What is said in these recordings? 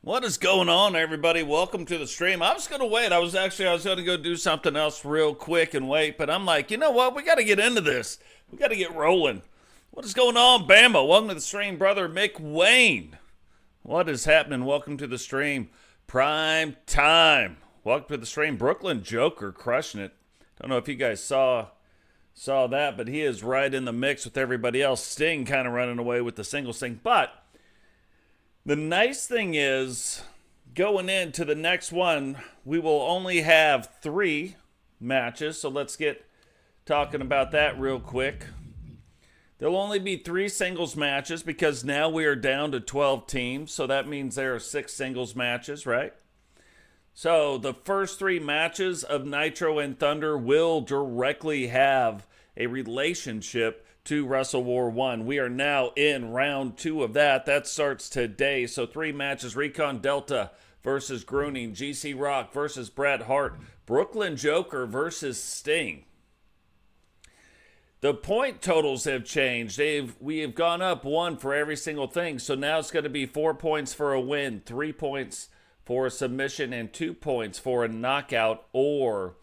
What is going on, everybody? Welcome to the stream. I was going to wait. I was going to go do something else real quick and wait, but I'm like, you know what? We got to get into this. We got to get rolling. What is going on, Bama? Welcome to the stream, brother Mick Wayne. What is happening? Welcome to the stream. Prime time. Welcome to the stream. Brooklyn Joker crushing it. Don't know if you guys saw that, but he is right in the mix with everybody else. Sting kind of running away with the singles thing, but the nice thing is, going into the next one, we will only have 3 matches. So let's get talking about that real quick. There'll only be 3 singles matches because now we are down to 12 teams. So that means there are 6 singles matches, right? So the first 3 matches of Nitro and Thunder will directly have a relationship to Wrestle War 1. We are now in round 2 of that. That starts today. So 3 matches: Recon Delta versus Grunning, GC Rock versus Bret, Hart, Brooklyn Joker versus Sting. The point totals have changed. We have gone up 1 for every single thing. So now it's going to be 4 points for a win, 3 points for a submission, and 2 points for a knockout or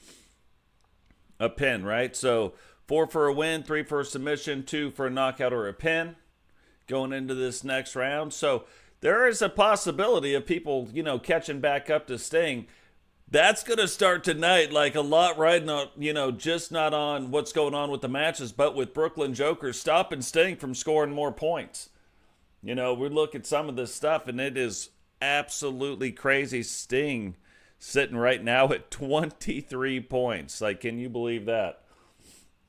a pin, right? So 4 for a win, 3 for a submission, 2 for a knockout or a pin going into this next round. So there is a possibility of people, catching back up to Sting. That's going to start tonight, like a lot riding on, just not on what's going on with the matches, but with Brooklyn Joker stopping Sting from scoring more points. We look at some of this stuff, and it is absolutely crazy. Sting sitting right now at 23 points. Like, can you believe that?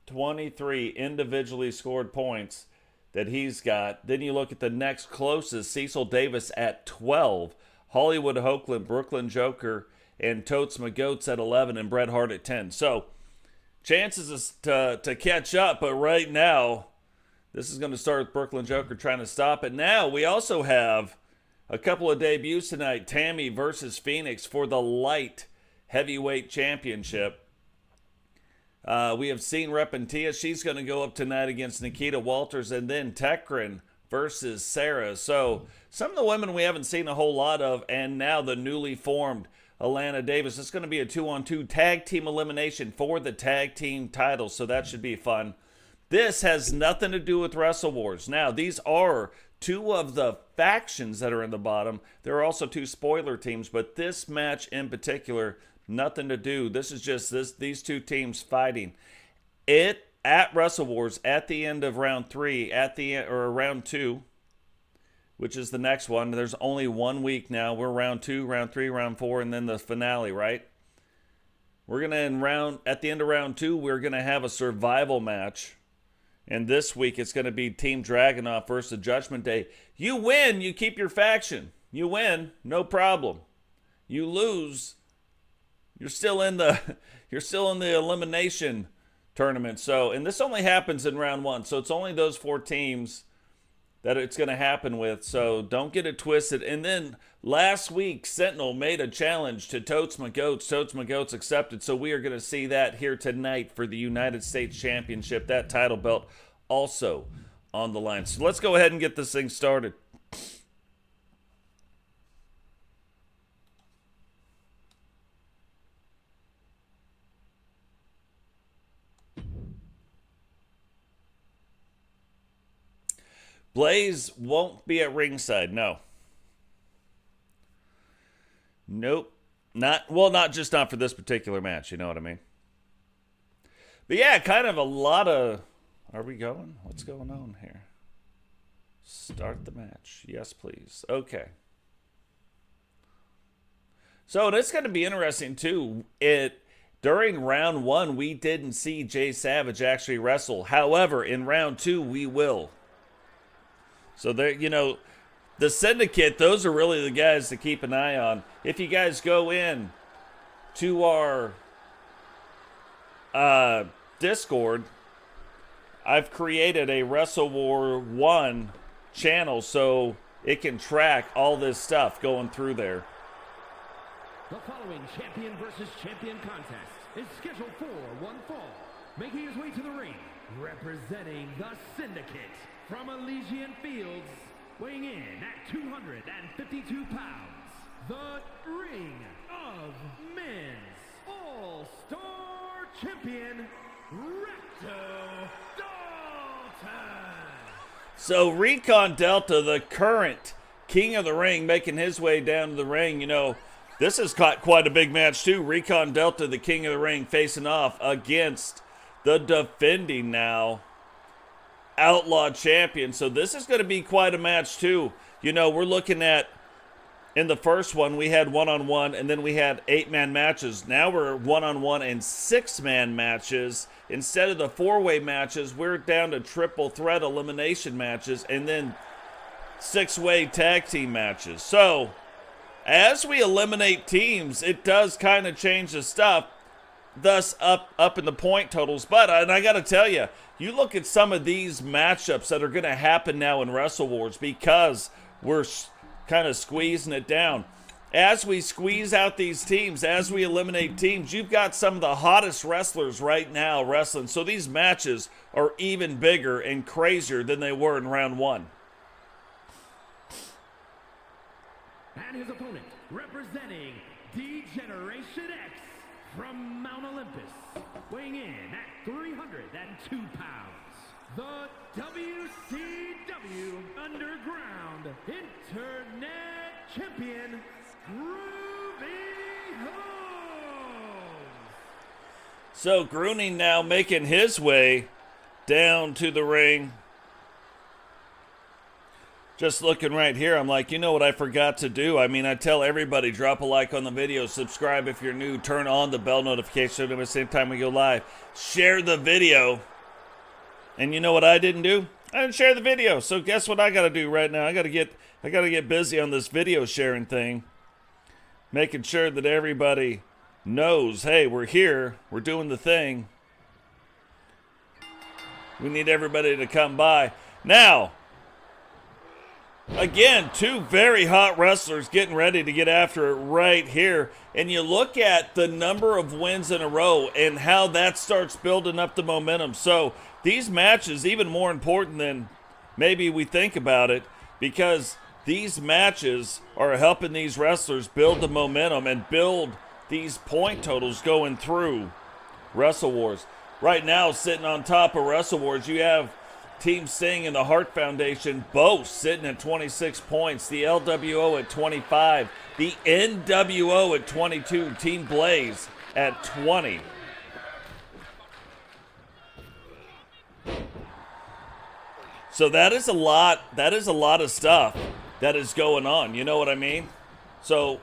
23 individually scored points that he's got. Then you look at the next closest, Cecil Davis at 12, Hollywood Hoagland, Brooklyn Joker, and Totes McGotes at 11, and Bret Hart at 10. So chances to catch up, but right now, this is going to start with Brooklyn Joker trying to stop it. Now we also have a couple of debuts tonight. Tammy versus Phoenix for the light heavyweight championship. We have seen Repentia. She's going to go up tonight against Nikkita Walters. And then Tekryn versus Serra. So some of the women we haven't seen a whole lot of. And now the newly formed Alana Davis. It's going to be a 2-on-2 tag team elimination for the tag team title. So that should be fun. This has nothing to do with Wrestle Wars. Now, these are 2 of the factions that are in the bottom. There are also 2 spoiler teams. But this match in particular, nothing to do. This is just these 2 teams fighting. It at Wrestle Wars at the end of round 3, round 2, which is the next one. There's only 1 week now. We're round 2, round 3, round 4, and then the finale, right? We're gonna at the end of round 2, we're gonna have a survival match. And this week it's gonna be Team Dragunov versus Judgement Day. You win, you keep your faction. You win, no problem. You lose, You're still in the elimination tournament. So, and this only happens in round 1. So it's only those 4 teams that it's going to happen with. So don't get it twisted. And then last week, Sentinel made a challenge to Totes McGotes. Totes McGotes accepted. So we are going to see that here tonight for the United States Championship. That title belt also on the line. So let's go ahead and get this thing started. Blaze won't be at ringside, no. Nope. Not for this particular match, you know what I mean? But yeah, kind of a lot of... Are we going? What's going on here? Start the match. Yes, please. Okay. So it's going to be interesting, too. During round 1, we didn't see Jay Savage actually wrestle. However, in round 2, we will. So there, the Syndicate, those are really the guys to keep an eye on. If you guys go in to our Discord, I've created a Wrestle War 1 channel so it can track all this stuff going through there. The following champion versus champion contest is scheduled for one fall. Making his way to the ring, representing the Syndicate from Elysian Fields, weighing in at 252 pounds, the Ring of Men's All-Star Champion, Recon Dalton. So Recon Delta, the current King of the Ring, making his way down to the ring. You know, this is quite a big match too. Recon Delta, the King of the Ring, facing off against the defending now Outlaw Champion. So this is going to be quite a match too. You know, we're looking at, in the first one, we had one-on-one, and then we had 8-man matches. Now we're one-on-one and 6-man matches. Instead of the 4-way matches, we're down to triple threat elimination matches, and then 6-way tag team matches. So, as we eliminate teams, it does kind of change the stuff, thus up in the point totals. But, and I got to tell you, you look at some of these matchups that are going to happen now in Wrestle Wars, because we're kind of squeezing it down. As we squeeze out these teams, as we eliminate teams, you've got some of the hottest wrestlers right now wrestling. So these matches are even bigger and crazier than they were in round one. And his opponent, representing D-Generation X from Mount Olympus, weighing in at 302 pounds, the WCW Underground Internet Champion, So Grunning now making his way down to the ring. Just looking right here, I'm like, you know what I forgot to do? I mean, I tell everybody, drop a like on the video, subscribe if you're new, turn on the bell notification at the same time we go live, share the video. And you know what I didn't do? I didn't share the video. So guess what I got to do right now? I got to get busy on this video sharing thing, making sure that everybody knows, hey, we're here, we're doing the thing. We need everybody to come by. Now, again, two very hot wrestlers getting ready to get after it right here. And you look at the number of wins in a row and how that starts building up the momentum. So these matches, even more important than maybe we think about it, because these matches are helping these wrestlers build the momentum and build these point totals going through Wrestle Wars. Right now, sitting on top of Wrestle Wars, you have Team Singh and the Hart Foundation both sitting at 26 points. The LWO at 25. The NWO at 22. Team Blaze at 20. So that is a lot. That is a lot of stuff that is going on. You know what I mean? So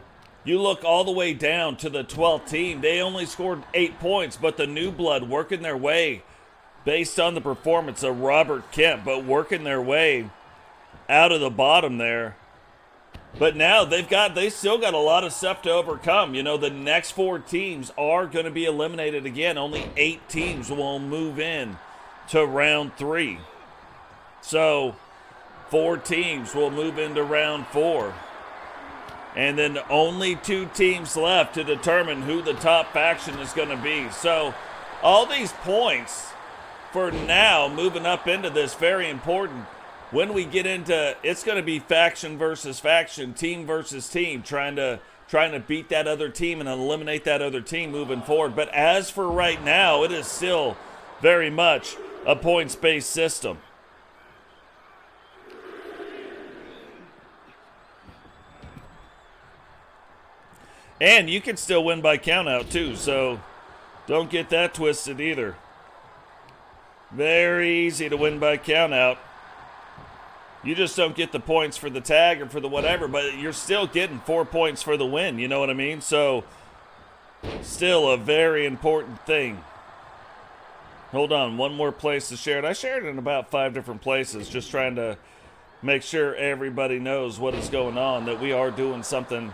you look all the way down to the 12th team. They only scored 8 points, but the new blood working their way based on the performance of Robert Kemp, but working their way out of the bottom there. But now they still got a lot of stuff to overcome. You know, the next 4 teams are going to be eliminated again. Only 8 teams will move in to round 3. So 4 teams will move into round 4. And then only 2 teams left to determine who the top faction is going to be. So all these points for now moving up into this, very important. When we get into, it's going to be faction versus faction, team versus team, trying to beat that other team and eliminate that other team moving forward. But as for right now, it is still very much a points-based system. And you can still win by countout too, so don't get that twisted either. Very easy to win by countout. You just don't get the points for the tag or for the whatever, but you're still getting 4 points for the win, you know what I mean? So, still a very important thing. Hold on, one more place to share it. I shared it in about 5 different places, just trying to make sure everybody knows what is going on, that we are doing something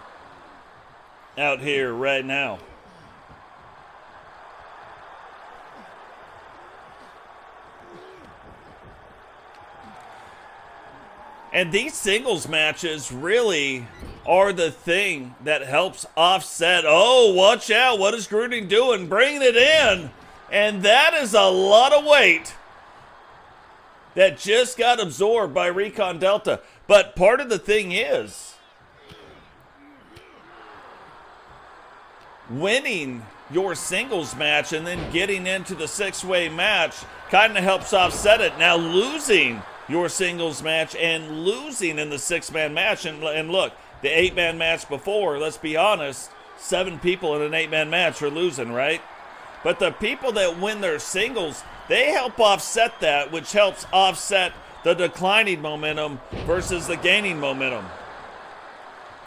out here right now. And these singles matches really are the thing that helps offset. Oh, watch out. What is Grunning doing? Bringing it in. And that is a lot of weight that just got absorbed by Recon Delta. But part of the thing is, winning your singles match and then getting into the six-way match kind of helps offset it. Now losing your singles match and losing in the six-man match, and look, the eight-man match before, let's be honest, 7 people in an eight-man match are losing, right? But the people that win their singles, they help offset that, which helps offset the declining momentum versus the gaining momentum.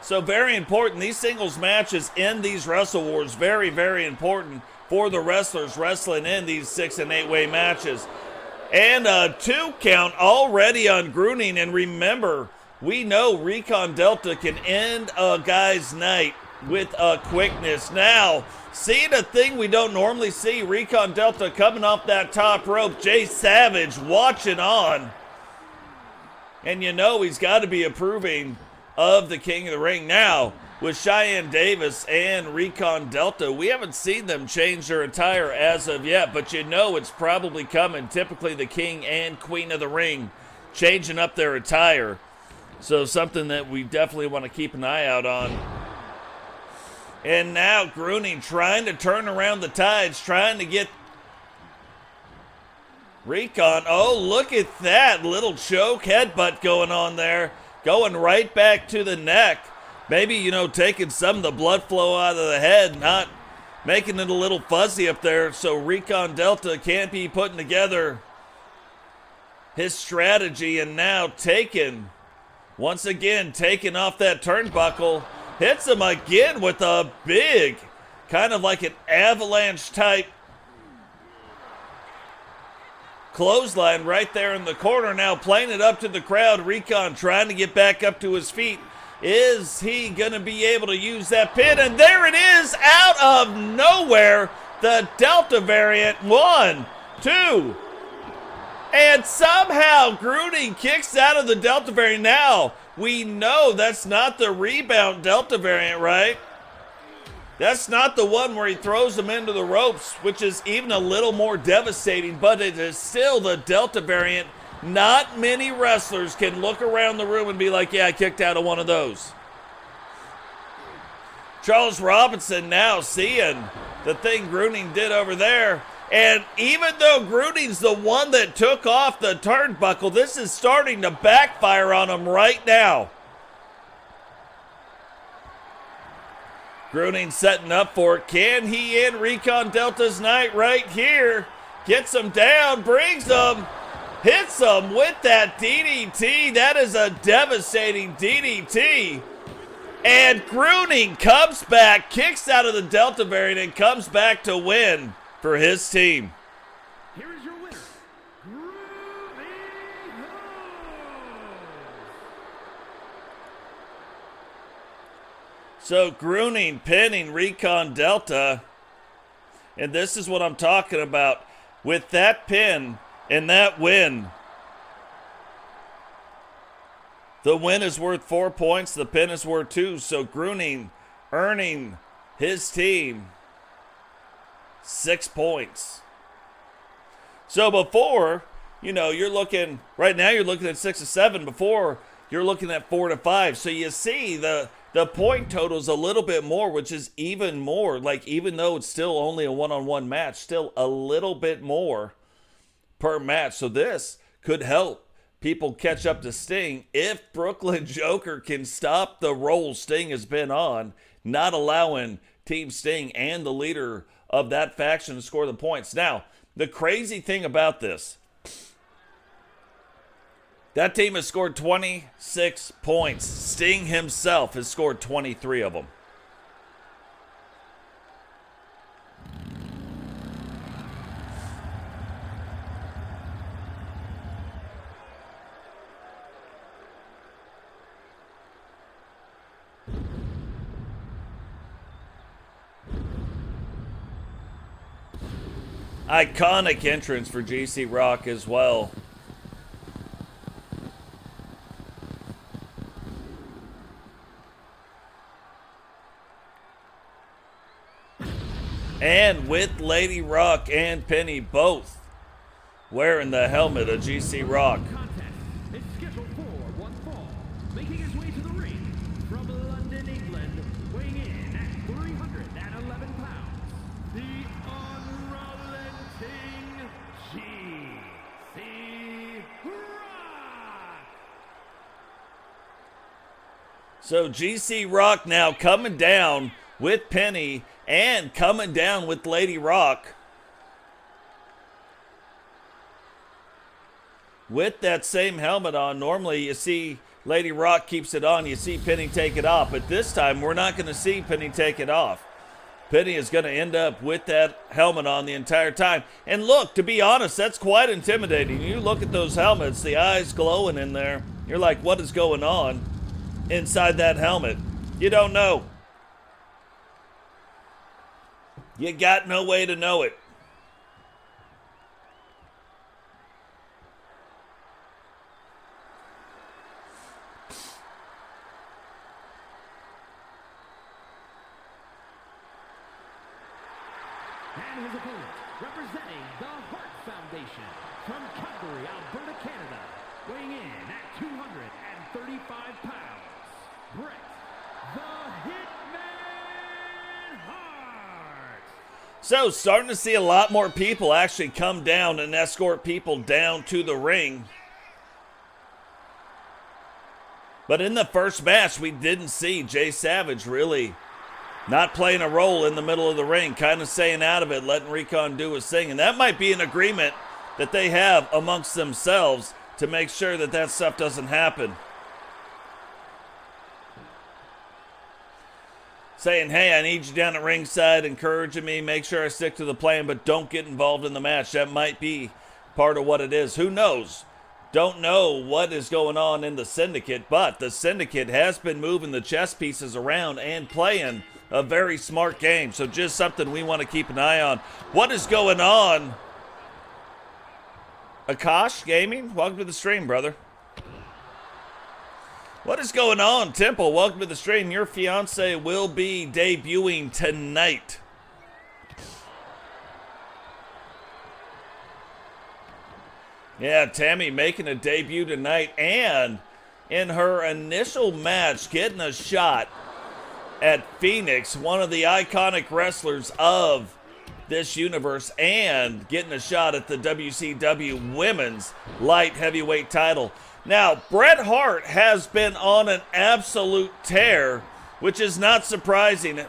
So very important. These singles matches in these Wrestle Wars, very, very important for the wrestlers wrestling in these 6- and 8-way matches. And a 2 count already on Grunning. And remember, we know Recon Delta can end a guy's night with a quickness. Now, seeing a thing we don't normally see, Recon Delta coming off that top rope, Jay Savage watching on. And you know he's got to be approving of the King of the Ring. Now, with Cheyenne Davis and Recon Delta, we haven't seen them change their attire as of yet, but you know it's probably coming. Typically the King and Queen of the Ring changing up their attire. So something that we definitely want to keep an eye out on. And now Grunning trying to turn around the tides, trying to get Recon. Oh, look at that little choke headbutt going on there. Going right back to the neck. Maybe, you know, taking some of the blood flow out of the head, not making it a little fuzzy up there so Recon Delta can't be putting together his strategy. And now Taken, once again, taking off that turnbuckle, hits him again with a big, kind of like an avalanche type clothesline right there in the corner. Now playing it up to the crowd. Recon trying to get back up to his feet. Is he going to be able to use that pin? And there it is, out of nowhere. The Delta variant. 1, 2. And somehow Grunning kicks out of the Delta variant. Now, we know that's not the rebound Delta variant, right? That's not the one where he throws him into the ropes, which is even a little more devastating, but it is still the Delta variant. Not many wrestlers can look around the room and be like, yeah, I kicked out of one of those. Charles Robinson now seeing the thing Grunning did over there. And even though Grunning's the one that took off the turnbuckle, this is starting to backfire on him right now. Grunning setting up for it. Can he end Recon Delta's night right here? Gets him down, brings him, hits him with that DDT. That is a devastating DDT. And Grunning comes back, kicks out of the Delta variant, and comes back to win for his team. Here is your winner, Grunning. So Grunning pinning Recon Delta. And this is what I'm talking about. With that pin and that win, the win is worth 4 points. The pin is worth 2. So Grunning earning his team 6 points. So before, you know, you're looking, right now you're looking at 6 to 7. Before, you're looking at 4 to 5. So you see the point total is a little bit more, which is even more. Like, even though it's still only a one-on-one match, still a little bit more per match. So this could help people catch up to Sting if Brooklyn Joker can stop the roll Sting has been on, not allowing Team Sting and the leader of that faction to score the points. Now, the crazy thing about this, that team has scored 26 points. Sting himself has scored 23 of them. Iconic entrance for GC Rock as well. And with Lady Rock and Penny both wearing the helmet of GC Rock. Contest is scheduled for one fall. Making his way to the ring from London, England, weighing in at 311 So GC Rock now coming down with Penny and coming down with Lady Rock. With that same helmet on. Normally you see Lady Rock keeps it on, you see Penny take it off, but this time we're not going to see Penny take it off. Penny is going to end up with that helmet on the entire time. And look, to be honest, that's quite intimidating. You look at those helmets, the eyes glowing in there. You're like, what is going on inside that helmet? You don't know. You got no way to know it. And his opponent, representing the Hart Foundation from Calgary, Alberta, Canada, weighing in at 235 pounds, Bret, the Hitman Hart. So, starting to see a lot more people actually come down and escort people down to the ring. But in the first match, we didn't see Jay Savage really not playing a role in the middle of the ring, kind of staying out of it, letting Recon do his thing. And that might be an agreement that they have amongst themselves to make sure that that stuff doesn't happen. Saying, hey, I need you down at ringside, encouraging me, make sure I stick to the plan, but don't get involved in the match. That might be part of what it is. Who knows? Don't know what is going on in the Syndicate, but the Syndicate has been moving the chess pieces around and playing a very smart game. So just something we want to keep an eye on. What is going on? Akash Gaming, welcome to the stream, brother. What is going on, Temple? Welcome to the stream. Your fiance will be debuting tonight. Yeah, Tammy making a debut tonight, and in her initial match, getting a shot at Phoenix, one of the iconic wrestlers of this universe, and getting a shot at the WCW Women's Light Heavyweight title. Now, Bret Hart has been on an absolute tear, which is not surprising.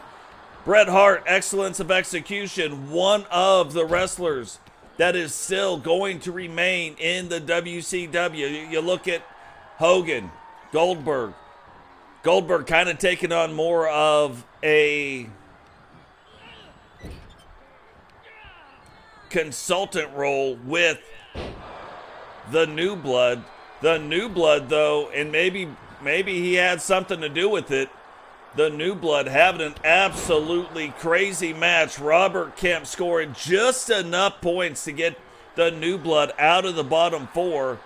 Bret Hart, excellence of execution, one of the wrestlers that is still going to remain in the WCW. You look at Hogan, Goldberg. Goldberg kind of taking on more of a consultant role with the New Blood. The New Blood, though, and maybe he had something to do with it, the New Blood having an absolutely crazy match. Robert Kemp scoring just enough points to get the New Blood out of the bottom four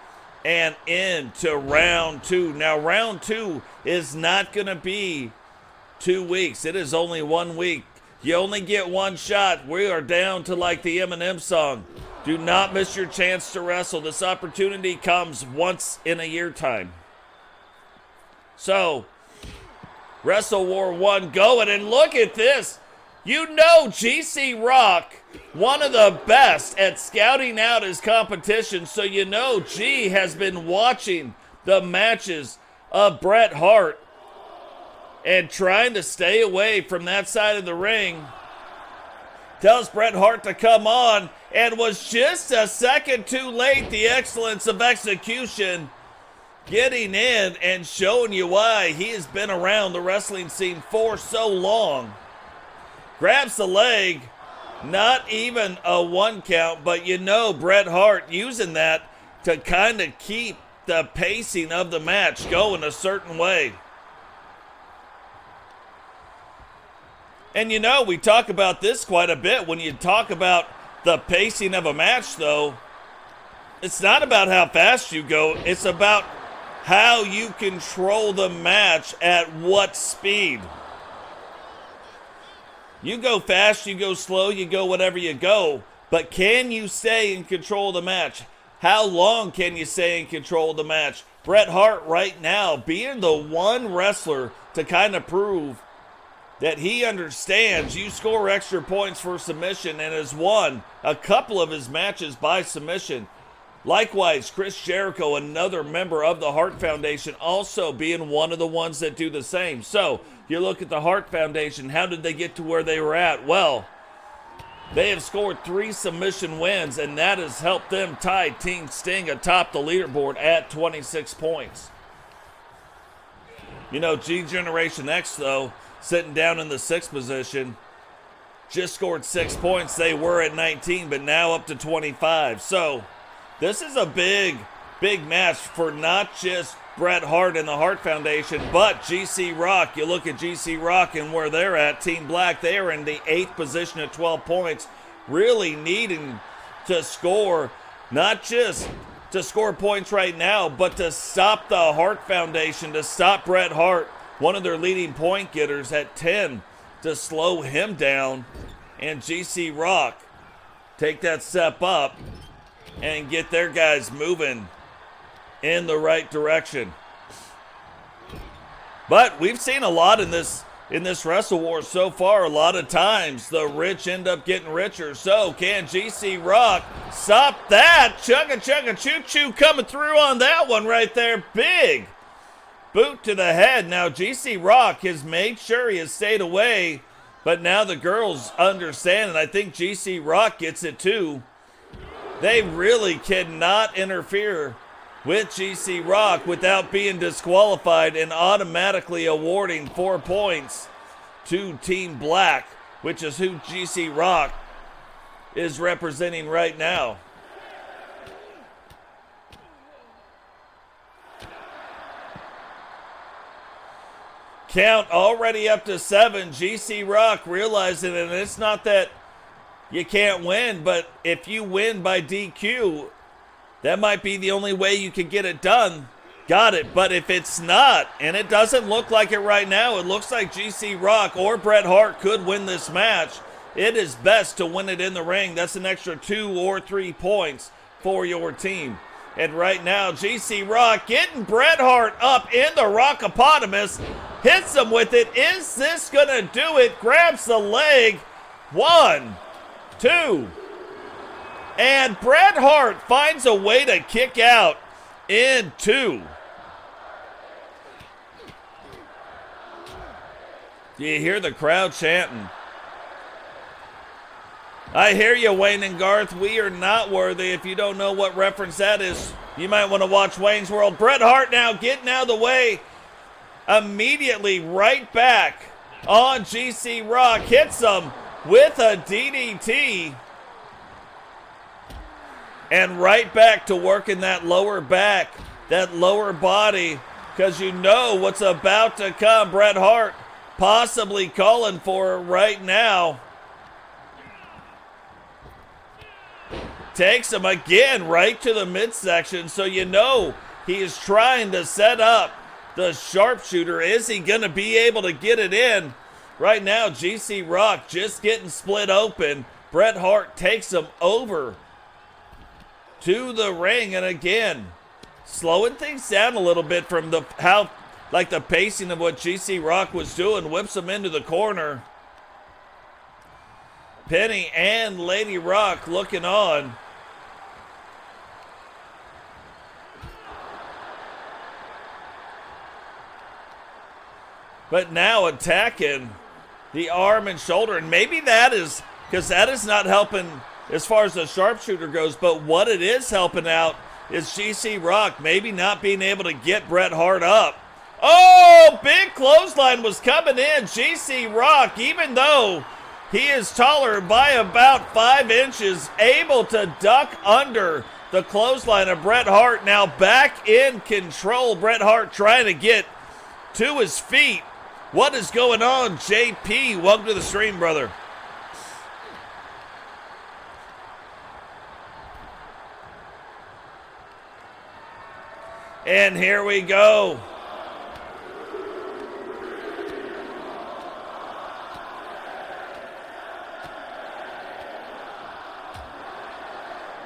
and into round two. Now, round two is not going to be 2 weeks. It is only 1 week. You only get one shot. We are down to like the Eminem song. Do not miss your chance to wrestle. This opportunity comes once in a year time. So, Wrestle War 1 going, and look at this. You know GC Rock, one of the best at scouting out his competition, so you know G has been watching the matches of Bret Hart and trying to stay away from that side of the ring. Tells Bret Hart to come on, and was just a second too late. The excellence of execution getting in and showing you why he has been around the wrestling scene for so long. Grabs the leg, not even a 1 count, but you know Bret Hart using that to kind of keep the pacing of the match going a certain way. And you know, we talk about this quite a bit. When you talk about the pacing of a match, though, it's not about how fast you go. It's about how you control the match at what speed. You go fast, you go slow, you go whatever you go. But can you stay in control of the match? How long can you stay in control of the match? Bret Hart right now being the one wrestler to kind of prove that he understands you score extra points for submission and has won a couple of his matches by submission. Likewise, Chris Jericho, another member of the Hart Foundation, also being one of the ones that do the same. So, you look at the Hart Foundation, how did they get to where they were at? Well, they have scored 3 submission wins, and that has helped them tie Team Sting atop the leaderboard at 26 points. You know, G-Generation X, though, sitting down in the 6th position, just scored 6 points. They were at 19, but now up to 25. So, this is a big match for not just Bret Hart and the Hart Foundation, but GC Rock. You look at GC Rock and where they're at, Team Black, they are in the 8th position at 12 points, really needing to score, not just to score points right now, but to stop the Hart Foundation, to stop Bret Hart, one of their leading point getters at 10, to slow him down, and GC Rock take that step up and get their guys moving in the right direction. But we've seen a lot in this Wrestle War so far. A lot of times the rich end up getting richer. So can GC Rock stop that? Chugga chugga choo choo coming through on that one right there. Big boot to the head. Now GC Rock has made sure he has stayed away, but now the girls understand, and I think GC Rock gets it too. They really cannot interfere with GC Rock without being disqualified and automatically awarding 4 points to Team Black, which is who GC Rock is representing right now. Count already up to 7. GC Rock realizing, and it's not that you can't win, but if you win by DQ, that might be the only way you can get it done. Got it. But if it's not, and it doesn't look like it right now, it looks like GC Rock or Bret Hart could win this match. It is best to win it in the ring. That's an extra 2 or 3 points for your team. And right now, GC Rock getting Bret Hart up in the Rockopotamus. Hits him with it. Is this going to do it? Grabs the leg. 1, 2. And Bret Hart finds a way to kick out in 2. Do you hear the crowd chanting? I hear you, Wayne and Garth. We are not worthy. If you don't know what reference that is, you might want to watch Wayne's World. Bret Hart now getting out of the way. Immediately right back on GC Rock. Hits him with a DDT. And right back to working that lower back, that lower body, because you know what's about to come. Bret Hart possibly calling for it right now. Takes him again right to the midsection, so you know he is trying to set up the sharpshooter. Is he going to be able to get it in? Right now, GC Rock just getting split open. Bret Hart takes him over to the ring, and again, slowing things down a little bit from the pacing of what GC Rock was doing. Whips him into the corner. Penny and Lady Rock looking on. But now attacking the arm and shoulder, and maybe that is because that is not helping as far as the sharpshooter goes, but what it is helping out is GC Rock maybe not being able to get Bret Hart up. Oh, big clothesline was coming in. GC Rock, even though he is taller by about 5 inches, able to duck under the clothesline of Bret Hart. Now back in control. Bret Hart trying to get to his feet. What is going on, JP? Welcome to the stream, brother. And here we go.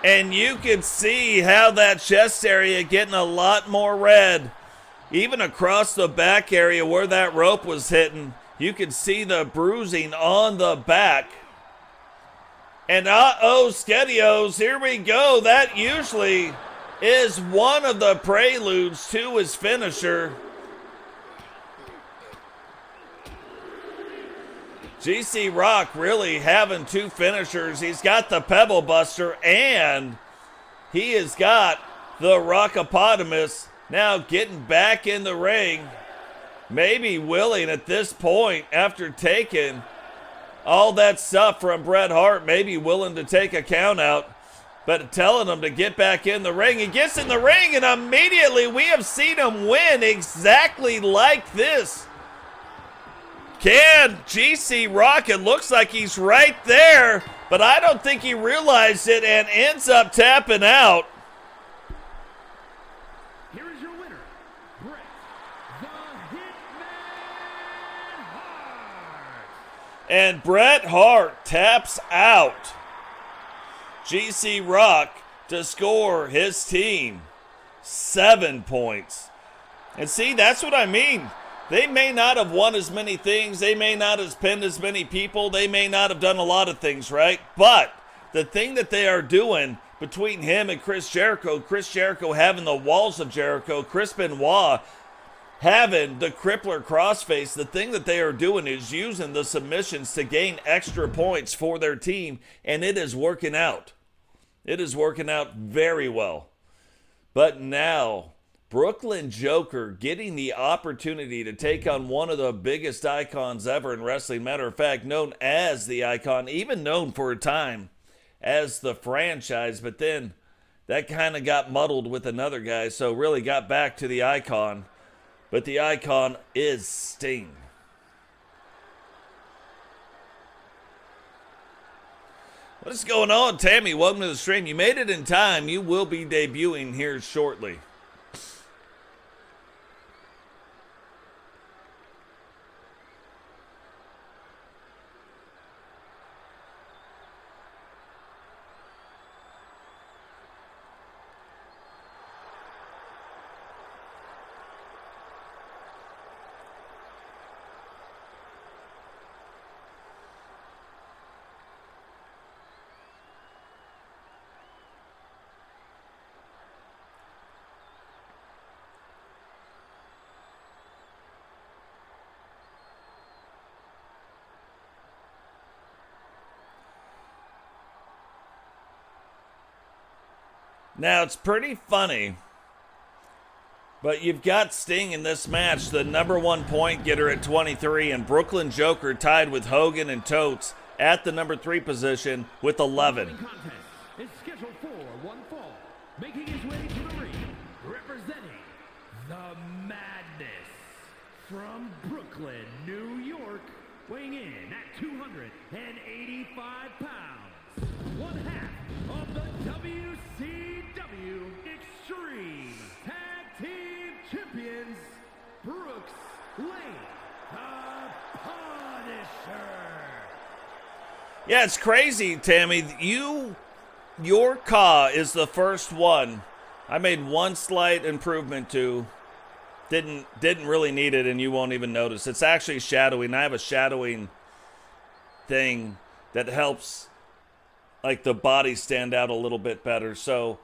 And you can see how that chest area getting a lot more red. Even across the back area where that rope was hitting, you can see the bruising on the back. And uh-oh, Skedios, here we go. That usually is one of the preludes to his finisher. GC Rock really having two finishers. He's got the Pebble Buster and he has got the Rockopotamus. Now getting back in the ring. Maybe willing at this point, after taking all that stuff from Bret Hart, maybe willing to take a count out, but telling him to get back in the ring. He gets in the ring and immediately we have seen him win exactly like this. Can GC Rock? It looks like he's right there, but I don't think he realized it and ends up tapping out. Here is your winner, Bret the Hitman Hart. And Bret Hart taps out GC Rock to score his team 7 points. And see, that's what I mean. They may not have won as many things. They may not have pinned as many people. They may not have done a lot of things, right? But the thing that they are doing between him and Chris Jericho having the walls of Jericho, Chris Benoit having the crippler crossface, the thing that they are doing is using the submissions to gain extra points for their team, and it is working out. It is working out very well. But now, Brooklyn Joker getting the opportunity to take on one of the biggest icons ever in wrestling. Matter of fact, known as the Icon, even known for a time as the Franchise, but then that kind of got muddled with another guy, so really got back to the Icon. But the Icon is Sting. What is going on, Tammy? Welcome to the stream. You made it in time. You will be debuting here shortly. Now, it's pretty funny, but you've got Sting in this match, the #1 point getter at 23, and Brooklyn Joker tied with Hogan and Totes at the #3 position with 11. The contest is scheduled for one fall, making his way to the ring, representing the Madness from Brooklyn, New York, weighing in at 285 pounds, one half of the WCW Extreme Tag Team Champions, Brooks Lane, the Punisher. Yeah, it's crazy, Tammy. Your Ka is the first one I made one slight improvement to. Didn't really need it, and you won't even notice. It's actually shadowing. I have a shadowing thing that helps like the body stand out a little bit better, so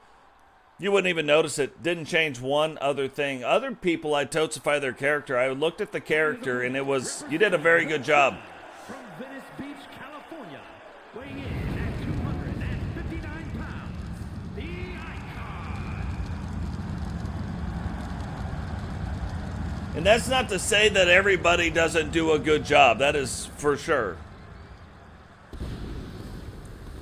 you wouldn't even notice it. Didn't change one other thing. Other people, I totsify their character. I looked at the character, and it was, you did a very good job. From Venice Beach, California, weighing in at 259 pounds, the Icon. And that's not to say that everybody doesn't do a good job. That is for sure.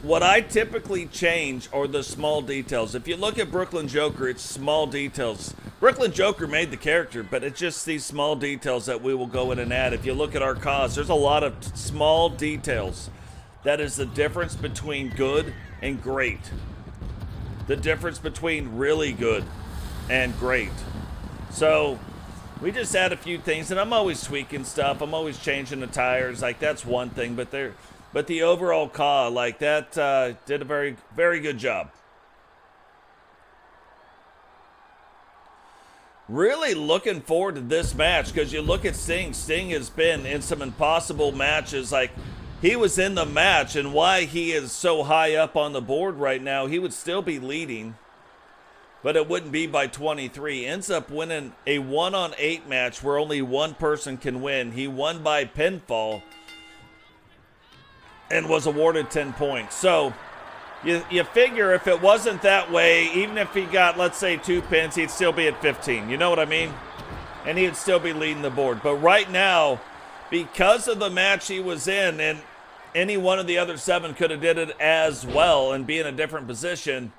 What I typically change are the small details. If you look at Brooklyn Joker, it's small details. Brooklyn Joker made the character, but it's just these small details that we will go in and add. If you look at our cause, there's a lot of small details. That is the difference between good and great. The difference between really good and great. So we just add a few things, and I'm always tweaking stuff. I'm always changing the tires. Like, that's one thing, but the overall Ka, like that, did a very, very good job. Really looking forward to this match, because you look at Sting. Sting has been in some impossible matches. Like, he was in the match, and why he is so high up on the board right now, he would still be leading. but it wouldn't be by 23. Ends up winning a 1-on-8 match where only one person can win. He won by pinfall and was awarded 10 points. So you figure if it wasn't that way, even if he got, let's say, 2 pins, he'd still be at 15. You know what I mean? And he'd still be leading the board. But right now, because of the match he was in, and any one of the other 7 could have did it as well and be in a different position,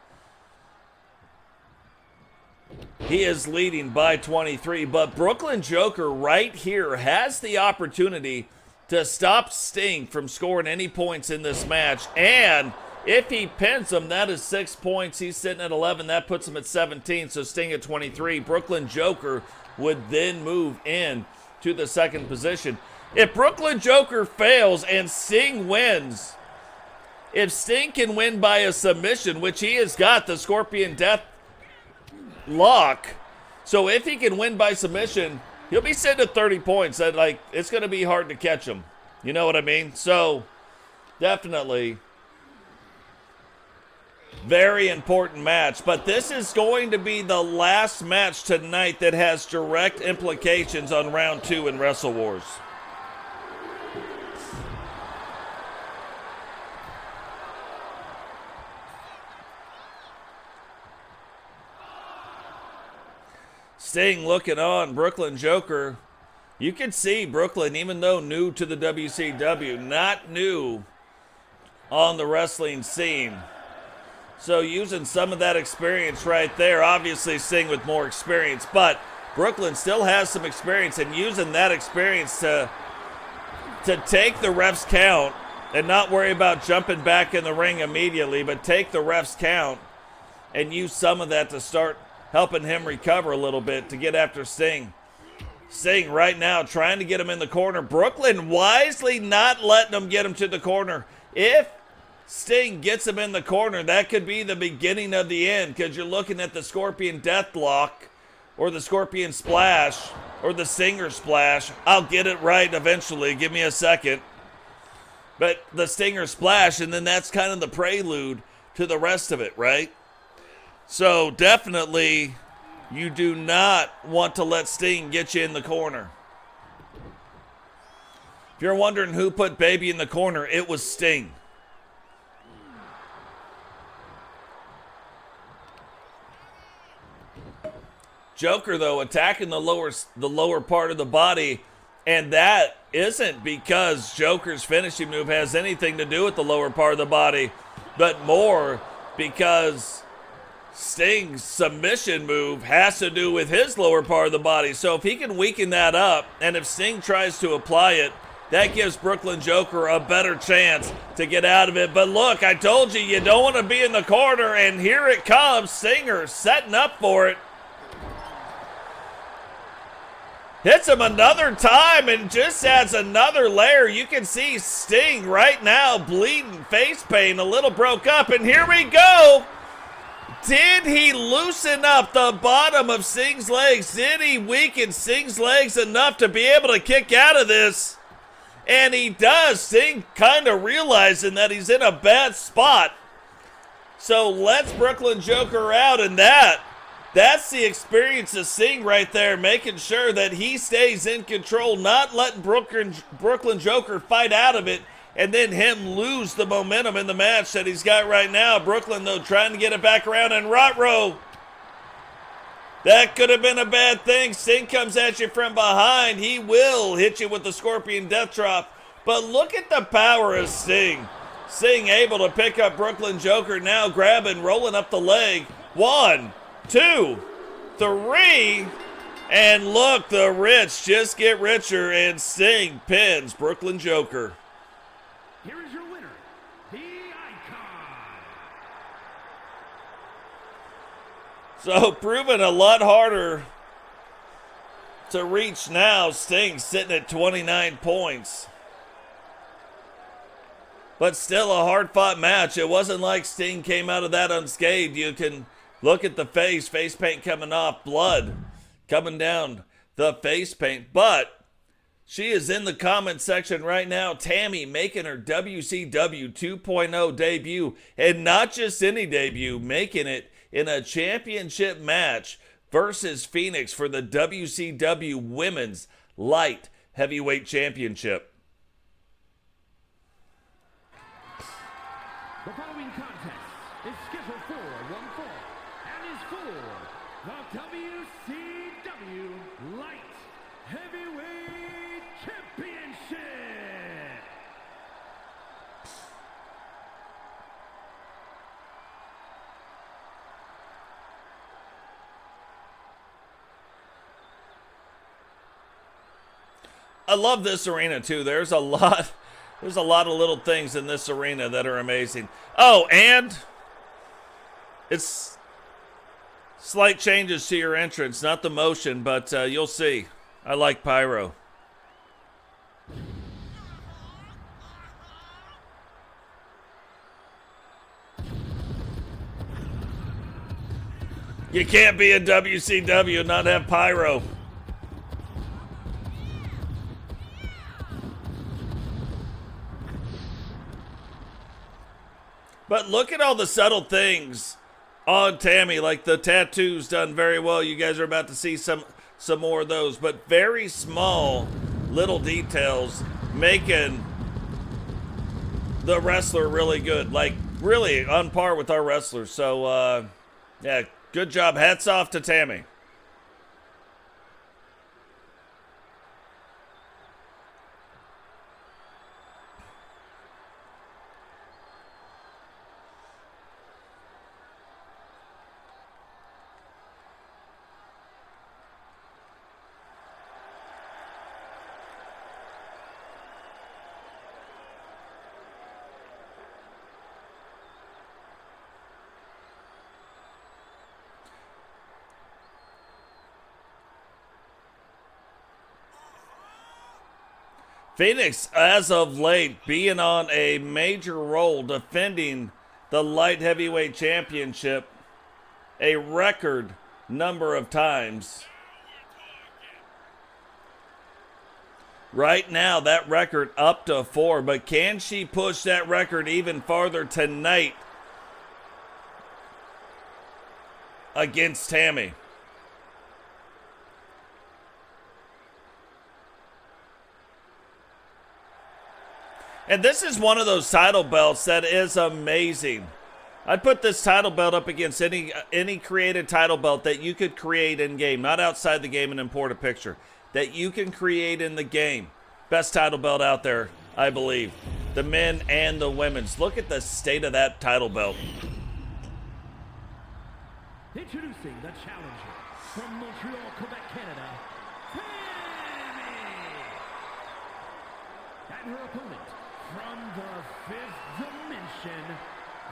he is leading by 23. But Brooklyn Joker right here has the opportunity to stop Sting from scoring any points in this match. And if he pins him, that is 6 points. He's sitting at 11. That puts him at 17. So Sting at 23. Brooklyn Joker would then move in to the second position. If Brooklyn Joker fails and Sting wins, if Sting can win by a submission, which he has got the Scorpion Death lock, so if he can win by submission, he'll be sitting at 30 points. That, like, it's going to be hard to catch him. You know what I mean? So definitely very important match. But this is going to be the last match tonight that has direct implications on round 2 in Wrestle Wars. Sting looking on Brooklyn Joker. You can see Brooklyn, even though new to the WCW, not new on the wrestling scene. So using some of that experience right there, obviously Sting with more experience, but Brooklyn still has some experience, and using that experience to take the ref's count and not worry about jumping back in the ring immediately, but take the ref's count and use some of that to start helping him recover a little bit to get after Sting. Sting right now trying to get him in the corner. Brooklyn wisely not letting him get him to the corner. If Sting gets him in the corner, that could be the beginning of the end, because you're looking at the Scorpion Deathlock or the Scorpion Splash or the Stinger Splash. I'll get it right eventually. Give me a second. But the Stinger Splash, and then that's kind of the prelude to the rest of it, right? So definitely you do not want to let Sting get you in the corner. If you're wondering who put Baby in the corner, it was Sting. Joker, though, attacking the lower part of the body, and that isn't because Joker's finishing move has anything to do with the lower part of the body, but more because Sting's submission move has to do with his lower part of the body. So if he can weaken that up, and if Sting tries to apply it, that gives Brooklyn Joker a better chance to get out of it. But look, I told you, you don't want to be in the corner, and here it comes. Stinger setting up for it. Hits him another time and just adds another layer. You can see Sting right now bleeding, face pain, a little broke up, and here we go. Did he loosen up the bottom of Sting's legs? Did he weaken Sting's legs enough to be able to kick out of this? And he does. Sting kind of realizing that he's in a bad spot. So lets Brooklyn Joker out, and that's the experience of Sting right there, making sure that he stays in control, not letting Brooklyn Joker fight out of it, and then him lose the momentum in the match that he's got right now. Brooklyn, though, trying to get it back around, and Rot-Row. That could have been a bad thing. Sting comes at you from behind. He will hit you with the Scorpion Death Drop. But look at the power of Sting. Sting able to pick up Brooklyn Joker, now grabbing, rolling up the leg. 1, 2, 3. And look, the rich just get richer, and Sting pins Brooklyn Joker. Here is your winner, the Icon. So proving a lot harder to reach now. Sting sitting at 29 points. But still a hard-fought match. It wasn't like Sting came out of that unscathed. You can look at the face paint coming off, blood coming down the face paint. But she is in the comment section right now. Tammy making her WCW 2.0 debut. And not just any debut, making it in a championship match versus Phoenix for the WCW Women's Light Heavyweight Championship. The following contest is scheduled for one fall and is for the WCW Light Heavyweight Championship. I love this arena too. There's a lot of little things in this arena that are amazing. Oh, and it's slight changes to your entrance, not the motion, but you'll see. I like pyro. You can't be a WCW and not have pyro. But look at all the subtle things on Tammy, like the tattoos done very well. You guys are about to see some more of those, but very small little details making the wrestler really good, like really on par with our wrestlers. So yeah, good job. Hats off to Tammy. Phoenix, as of late, being on a major role defending the Light Heavyweight Championship a record number of times. Right now, that record up to 4, but can she push that record even farther tonight against Tammy? And this is one of those title belts that is amazing. I'd put this title belt up against any created title belt that you could create in game, not outside the game and import a picture, that you can create in the game. Best title belt out there, I believe. The men and the women's. Look at the state of that title belt. Introducing the challenger from Montreal, Quebec, Canada, Tammy! And her opponent from the fifth dimension,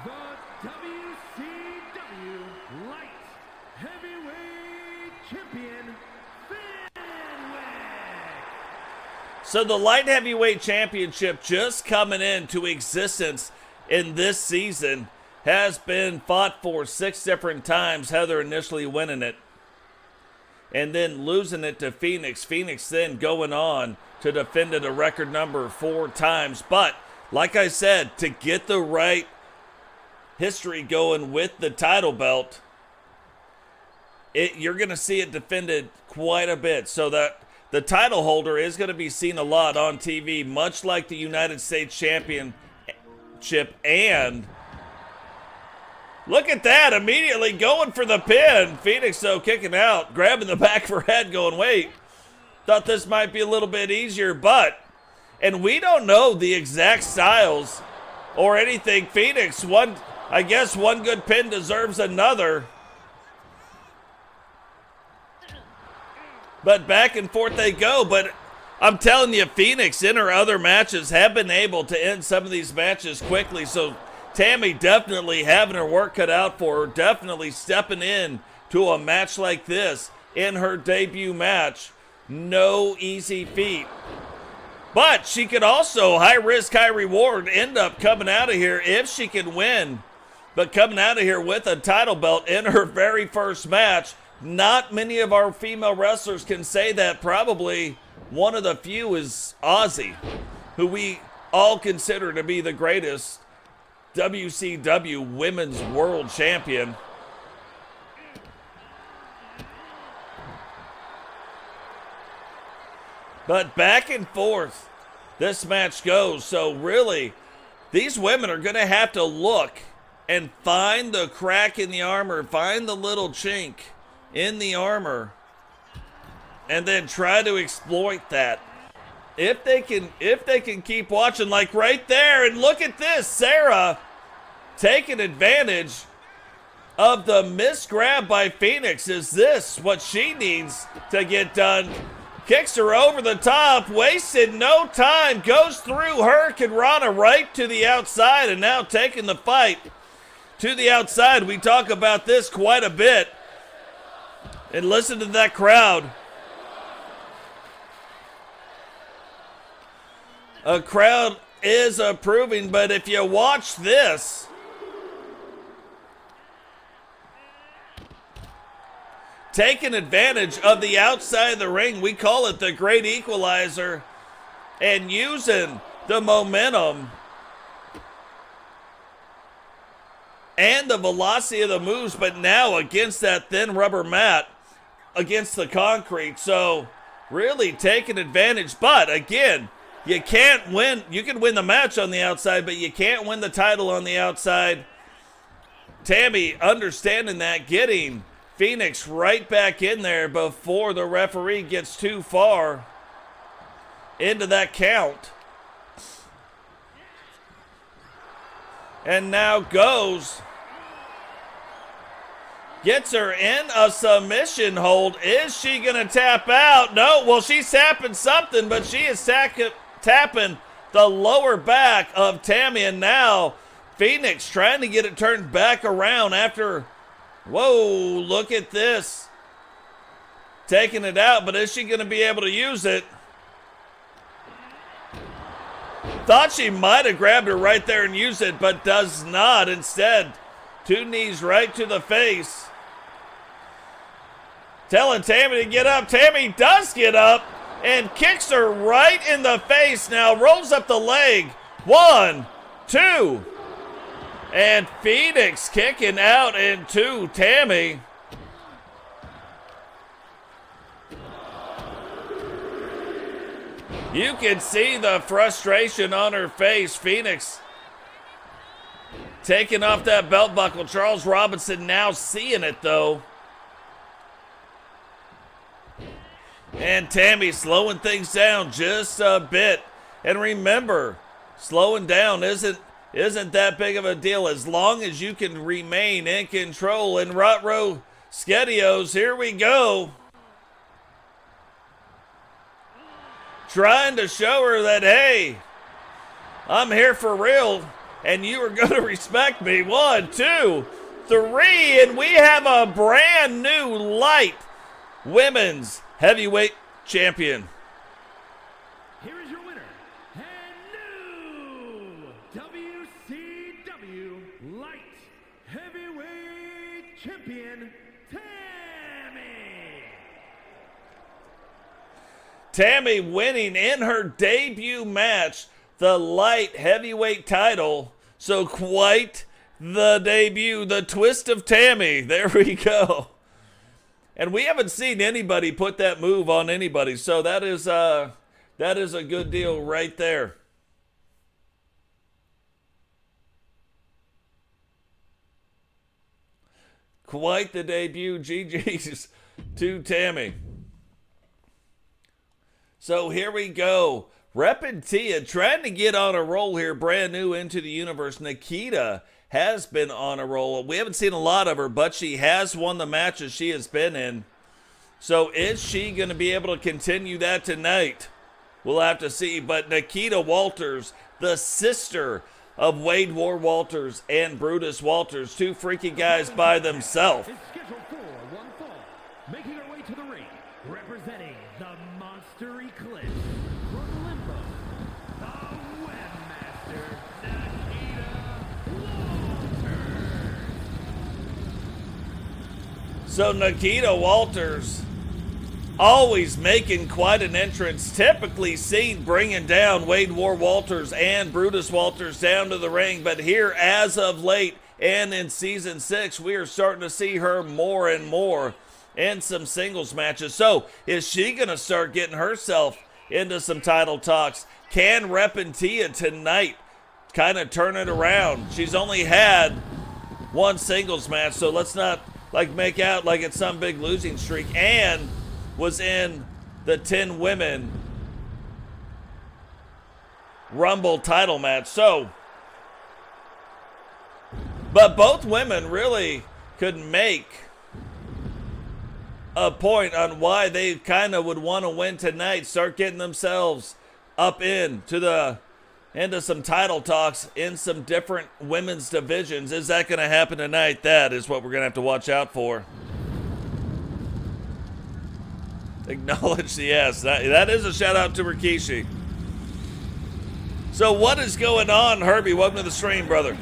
the WCW Light Heavyweight Champion, Fenwick! So the Light Heavyweight Championship just coming into existence in this season has been fought for 6 different times. Heather initially winning it and then losing it to Phoenix. Phoenix then going on to defend it a record number 4 times. But like I said, to get the right history going with the title belt, you're going to see it defended quite a bit. So that the title holder is going to be seen a lot on TV, much like the United States Championship. And look at that, immediately going for the pin. Phoenix, though, kicking out, grabbing the back of her head, going, wait, thought this might be a little bit easier, but, and we don't know the exact styles or anything. Phoenix, I guess one good pin deserves another. But back and forth they go. But I'm telling you, Phoenix in her other matches have been able to end some of these matches quickly. So Tammy definitely having her work cut out for her, definitely stepping in to a match like this in her debut match. No easy feat. But she could also, high risk, high reward, end up coming out of here if she can win. But coming out of here with a title belt in her very first match. Not many of our female wrestlers can say that. Probably one of the few is Ozzy, who we all consider to be the greatest WCW Women's World Champion. But back and forth this match goes. So really, these women are going to have to look and find the crack in the armor, find the little chink in the armor, and then try to exploit that. If they can keep watching, like right there, and look at this, Serra taking advantage of the missed grab by Phoenix. Is this what she needs to get done? Kicks her over the top, wasted no time, goes through Hurricane Rana right to the outside, and now taking the fight to the outside. We talk about this quite a bit. And listen to that crowd. A crowd is approving, but if you watch this, taking advantage of the outside of the ring, we call it the great equalizer, and using the momentum and the velocity of the moves, but now against that thin rubber mat, against the concrete. So really taking advantage, but again, you can't win. You can win the match on the outside, but you can't win the title on the outside. Tammy understanding that, getting Phoenix right back in there before the referee gets too far into that count. And now goes, gets her in a submission hold. Is she going to tap out? No, well, she's tapping something, but she is tapping the lower back of Tammy, and now Phoenix trying to get it turned back around after, whoa, look at this. Taking it out, but is she going to be able to use it? Thought she might have grabbed her right there and used it, but does not. Instead, two knees right to the face. Telling Tammy to get up. Tammy does get up and kicks her right in the face. Now rolls up the leg. 1, 2. And Phoenix kicking out into Tammy. You can see the frustration on her face. Phoenix taking off that belt buckle. Charles Robinson now seeing it though. And Tammy slowing things down just a bit. And remember, slowing down isn't that big of a deal as long as you can remain in control. And Rotro Skedios, here we go. Trying to show her that, hey, I'm here for real, and you are going to respect me. 1, 2, 3, and we have a brand new light women's heavyweight champion. Here is your winner, and new WCW Light Heavyweight Champion, Tammy winning in her debut match the light heavyweight title. So quite the debut, the twist of Tammy. There we go. And we haven't seen anybody put that move on anybody. So that is a good deal right there. Quite the debut. GG's to Tammy. So here we go. Repentia trying to get on a roll here, brand new into the universe. Nikkita has been on a roll. We haven't seen a lot of her, but she has won the matches she has been in. So is she going to be able to continue that tonight? We'll have to see. But Nikkita Walters, the sister of Wade War Walters and Brutus Walters, two freaky guys by themselves. is scheduled for one fall, making her way to the ring, representing the Monster Eclipse from Limbo, the Webmaster, Nikkita Walters. So Nikkita Walters always making quite an entrance, typically seen bringing down Wade War Walters and Brutus Walters down to the ring, but here as of late and in season 6 we are starting to see her more and more in some singles matches. So is she going to start getting herself into some title talks. Can Repentia tonight kind of turn it around? She's only had one singles match, so let's not like make out like it's some big losing streak, and was in the 10 women Rumble title match. So, but both women really could make a point on why they kind of would want to win tonight, start getting themselves up into some title talks in some different women's divisions. Is that going to happen tonight? That is what we're going to have to watch out for. Acknowledge the yes. That is a shout out to Rikishi. So what is going on, Herbie? Welcome to the stream, brother.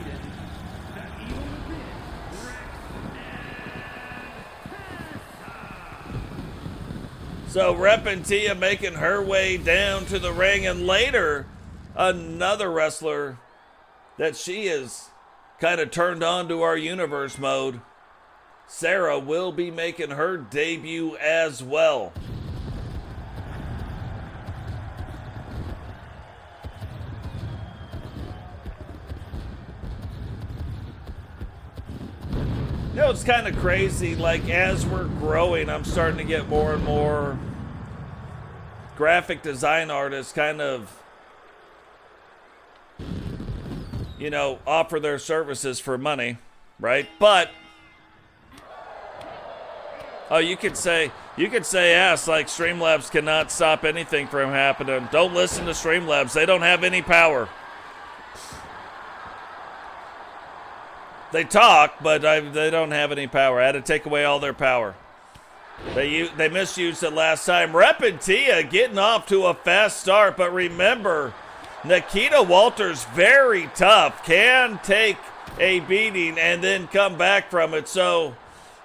So Repentia making her way down to the ring, and later another wrestler that she is kind of turned on to our universe mode, Serra, will be making her debut as well. You know, it's kind of crazy, like as we're growing, I'm starting to get more and more graphic design artists kind of, you know, offer their services for money, right? But oh, you could say yes, like Streamlabs cannot stop anything from happening. Don't listen to Streamlabs. They don't have any power. They talk, but they don't have any power. I had to take away all their power. They misused it last time. Repentia getting off to a fast start, but remember, Nikkita Walters, very tough, can take a beating and then come back from it. So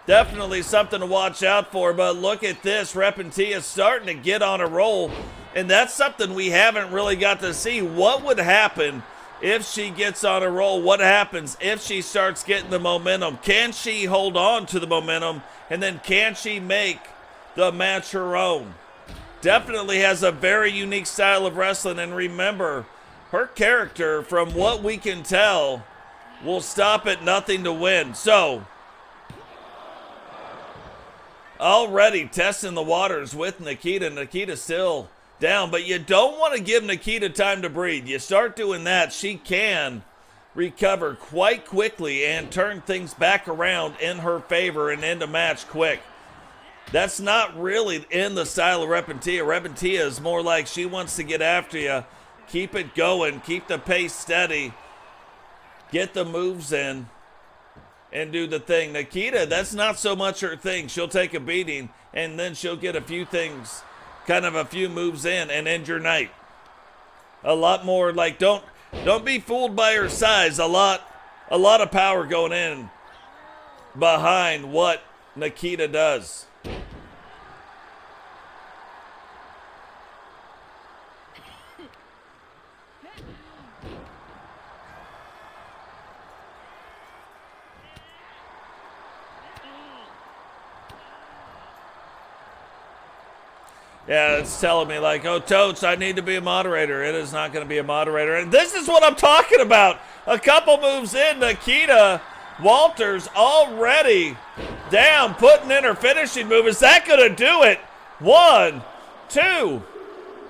definitely something to watch out for. But look at this, Repentia starting to get on a roll, and that's something we haven't really got to see. What would happen if she gets on a roll? What happens if she starts getting the momentum? Can she hold on to the momentum? And then can she make the match her own? Definitely has a very unique style of wrestling. And remember, her character, from what we can tell, will stop at nothing to win. So, already testing the waters with Nikkita. Nikkita still down, but you don't want to give Nikkita time to breathe. You start doing that, she can recover quite quickly and turn things back around in her favor and end a match quick. That's not really in the style of Repentia. Repentia is more like she wants to get after you, keep it going, keep the pace steady, get the moves in, and do the thing. Nikkita, that's not so much her thing. She'll take a beating, and then she'll get a few things, kind of a few moves in, and end your night. A lot more like, don't be fooled by her size. A lot of power going in behind what Nikkita does. Yeah, it's telling me like, oh, Totes, I need to be a moderator. It is not going to be a moderator. And this is what I'm talking about. A couple moves in, Nikkita Walters already down, putting in her finishing move. Is that going to do it? 1, 2,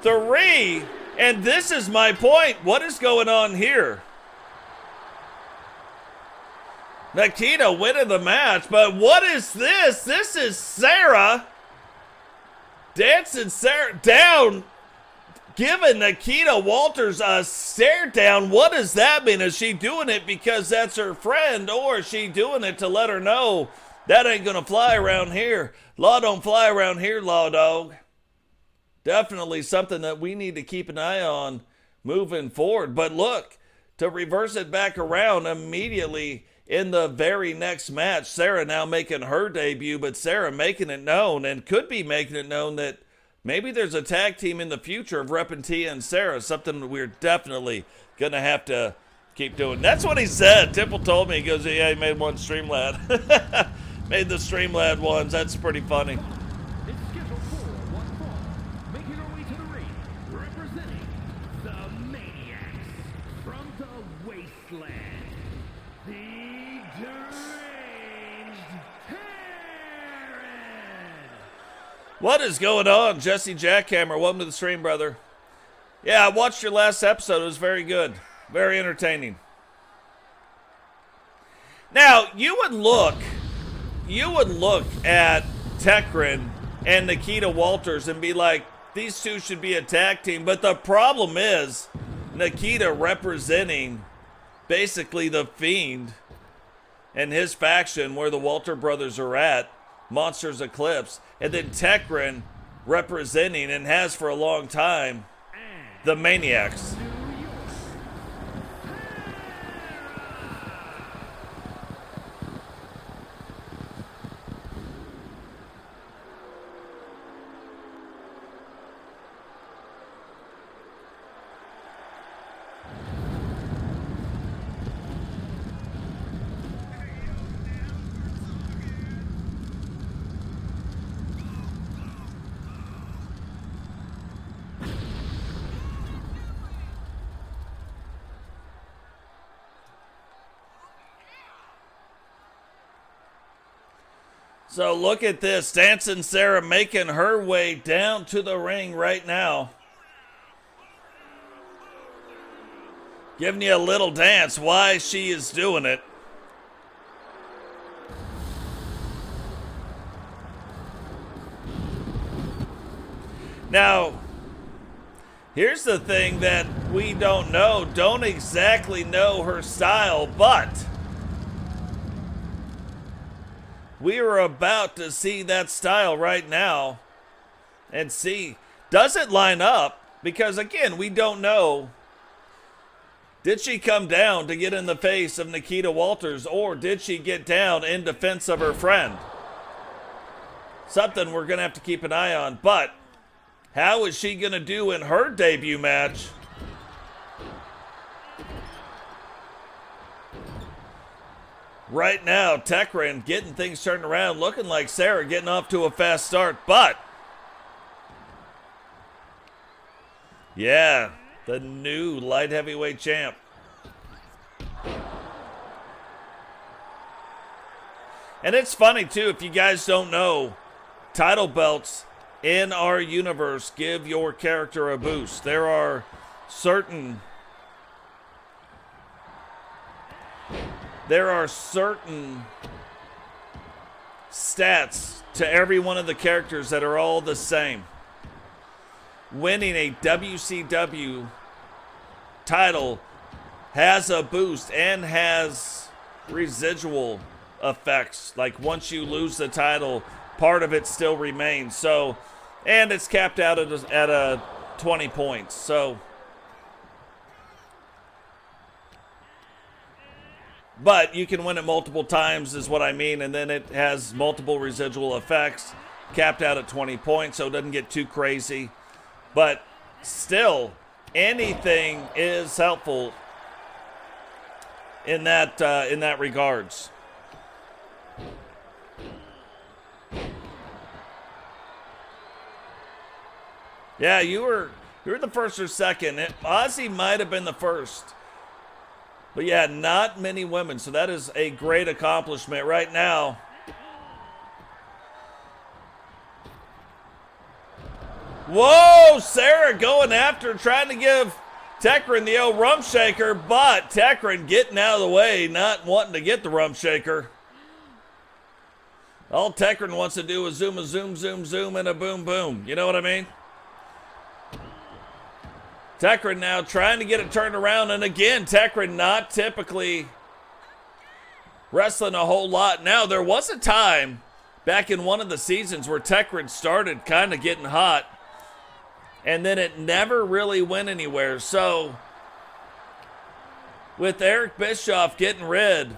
3. And this is my point. What is going on here? Nikkita winning the match, but what is this? This is Serra dancing Serra down, giving Nikkita Walters a stare down. What does that mean? Is she doing it because that's her friend, or is she doing it to let her know that ain't gonna fly around here? Law don't fly around here, law dog. Definitely something that we need to keep an eye on moving forward. But look, to reverse it back around immediately in the very next match, Serra now making her debut, but Serra making it known, and could be making it known, that maybe there's a tag team in the future of Repentia and Serra, something we're definitely going to have to keep doing. That's what he said. Temple told me, he goes, yeah, he made one Streamlad. Made the Streamlad ones. That's pretty funny. It's scheduled for one fall. Making her way to the ring, wasteland, the deranged Tekryn. What is going on, Jesse Jackhammer? Welcome to the stream, brother. Yeah, I watched your last episode. It was very good. Very entertaining. Now, you would look at Tekryn and Nikkita Walters and be like, these two should be a tag team. But the problem is Nikkita representing basically the Fiend and his faction where the Walter brothers are at, Monsters Eclipse, and then Tekryn representing, and has for a long time, the Maniacs. So look at this, Dancing Serra making her way down to the ring right now. Giving you a little dance why she is doing it. Now, here's the thing that we don't exactly know her style, but we are about to see that style right now and see, does it line up? Because again, we don't know. Did she come down to get in the face of Nikkita Walters, or did she get down in defense of her friend? Something we're going to have to keep an eye on. But how is she going to do in her debut match? Right now, Tekryn getting things turned around, looking like Serra getting off to a fast start, but yeah, the new light heavyweight champ. And it's funny too, if you guys don't know, title belts in our universe give your character a boost. There are certain stats to every one of the characters that are all the same. Winning a WCW title has a boost and has residual effects. Like once you lose the title, part of it still remains. So, and it's capped out at 20 points. So, but you can win it multiple times is what I mean, and then it has multiple residual effects, capped out at 20 points, so it doesn't get too crazy. But still, anything is helpful in that regards. Yeah, you were the first or second. Ozzy might have been the first. But yeah, not many women, so that is a great accomplishment right now. Whoa, Serra going after, trying to give Tekryn the old rump shaker, but Tekryn getting out of the way, not wanting to get the rump shaker. All Tekryn wants to do is zoom, a zoom, zoom, zoom, and a boom, boom. You know what I mean? Tekryn now trying to get it turned around, and again, Tekryn not typically wrestling a whole lot. Now, there was a time back in one of the seasons where Tekryn started kind of getting hot, and then it never really went anywhere. So, with Eric Bischoff getting rid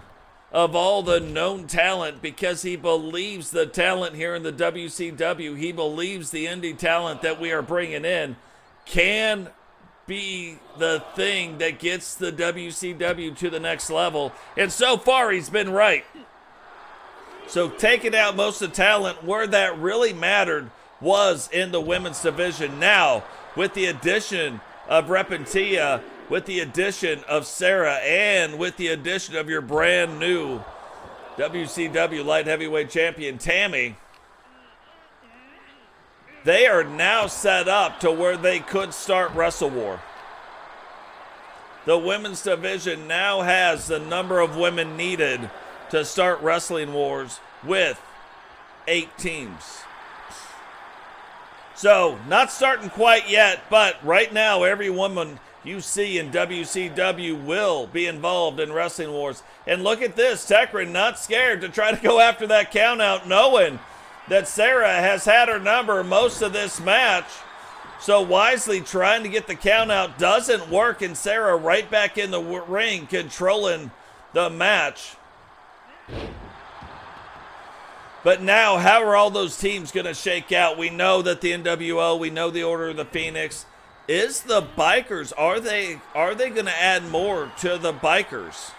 of all the known talent because he believes the talent here in the WCW, he believes the indie talent that we are bringing in can be the thing that gets the WCW to the next level. And so far, he's been right. So taking out most of the talent where that really mattered was in the women's division. Now, with the addition of Repentia with the addition of Serra and with the addition of your brand new WCW Light Heavyweight Champion, Tammy, they are now set up to where they could start Wrestle War. The women's division now has the number of women needed to start Wrestling Wars with 8 teams. So, not starting quite yet, but right now every woman you see in WCW will be involved in Wrestling Wars. And look at this, Tekryn not scared to try to go after that count out, knowing that Serra has had her number most of this match. So wisely trying to get the count out doesn't work, and Serra right back in the ring controlling the match. But now, how are all those teams going to shake out? We know that the NWO, we know the Order of the Phoenix. Is the Bikers, are they going to add more to the Bikers?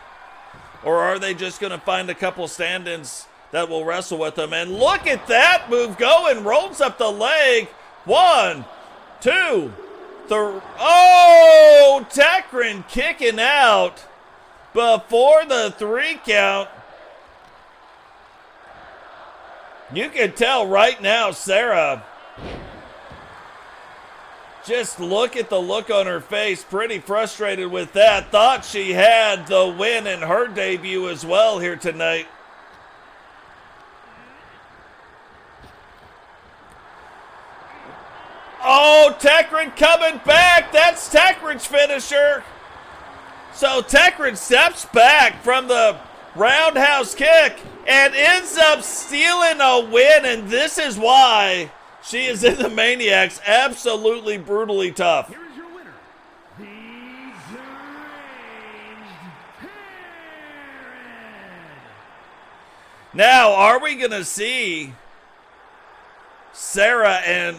Or are they just going to find a couple stand-ins that will wrestle with them? And look at that move going, rolls up the leg. 1, 2, 3. Oh, Tekryn kicking out before the 3 count. You can tell right now, Serra, just look at the look on her face, pretty frustrated with that. Thought she had the win in her debut as well here tonight. Oh, Tekryn coming back. That's Tekryn's finisher. So Tekryn steps back from the roundhouse kick and ends up stealing a win, and this is why she is in the Maniacs. Absolutely brutally tough. Here is your winner, the Deranged Tekryn. Now, are we going to see Serra and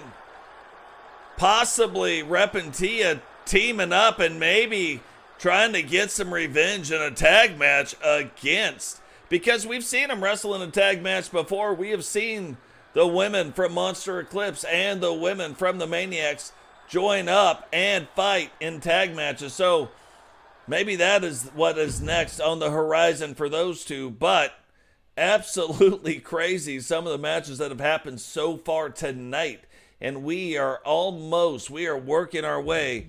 possibly Repentia teaming up and maybe trying to get some revenge in a tag match against? Because we've seen them wrestle in a tag match before. We have seen the women from Monster Eclipse and the women from the Maniacs join up and fight in tag matches. So maybe that is what is next on the horizon for those two. But absolutely crazy, some of the matches that have happened so far tonight. And we are working our way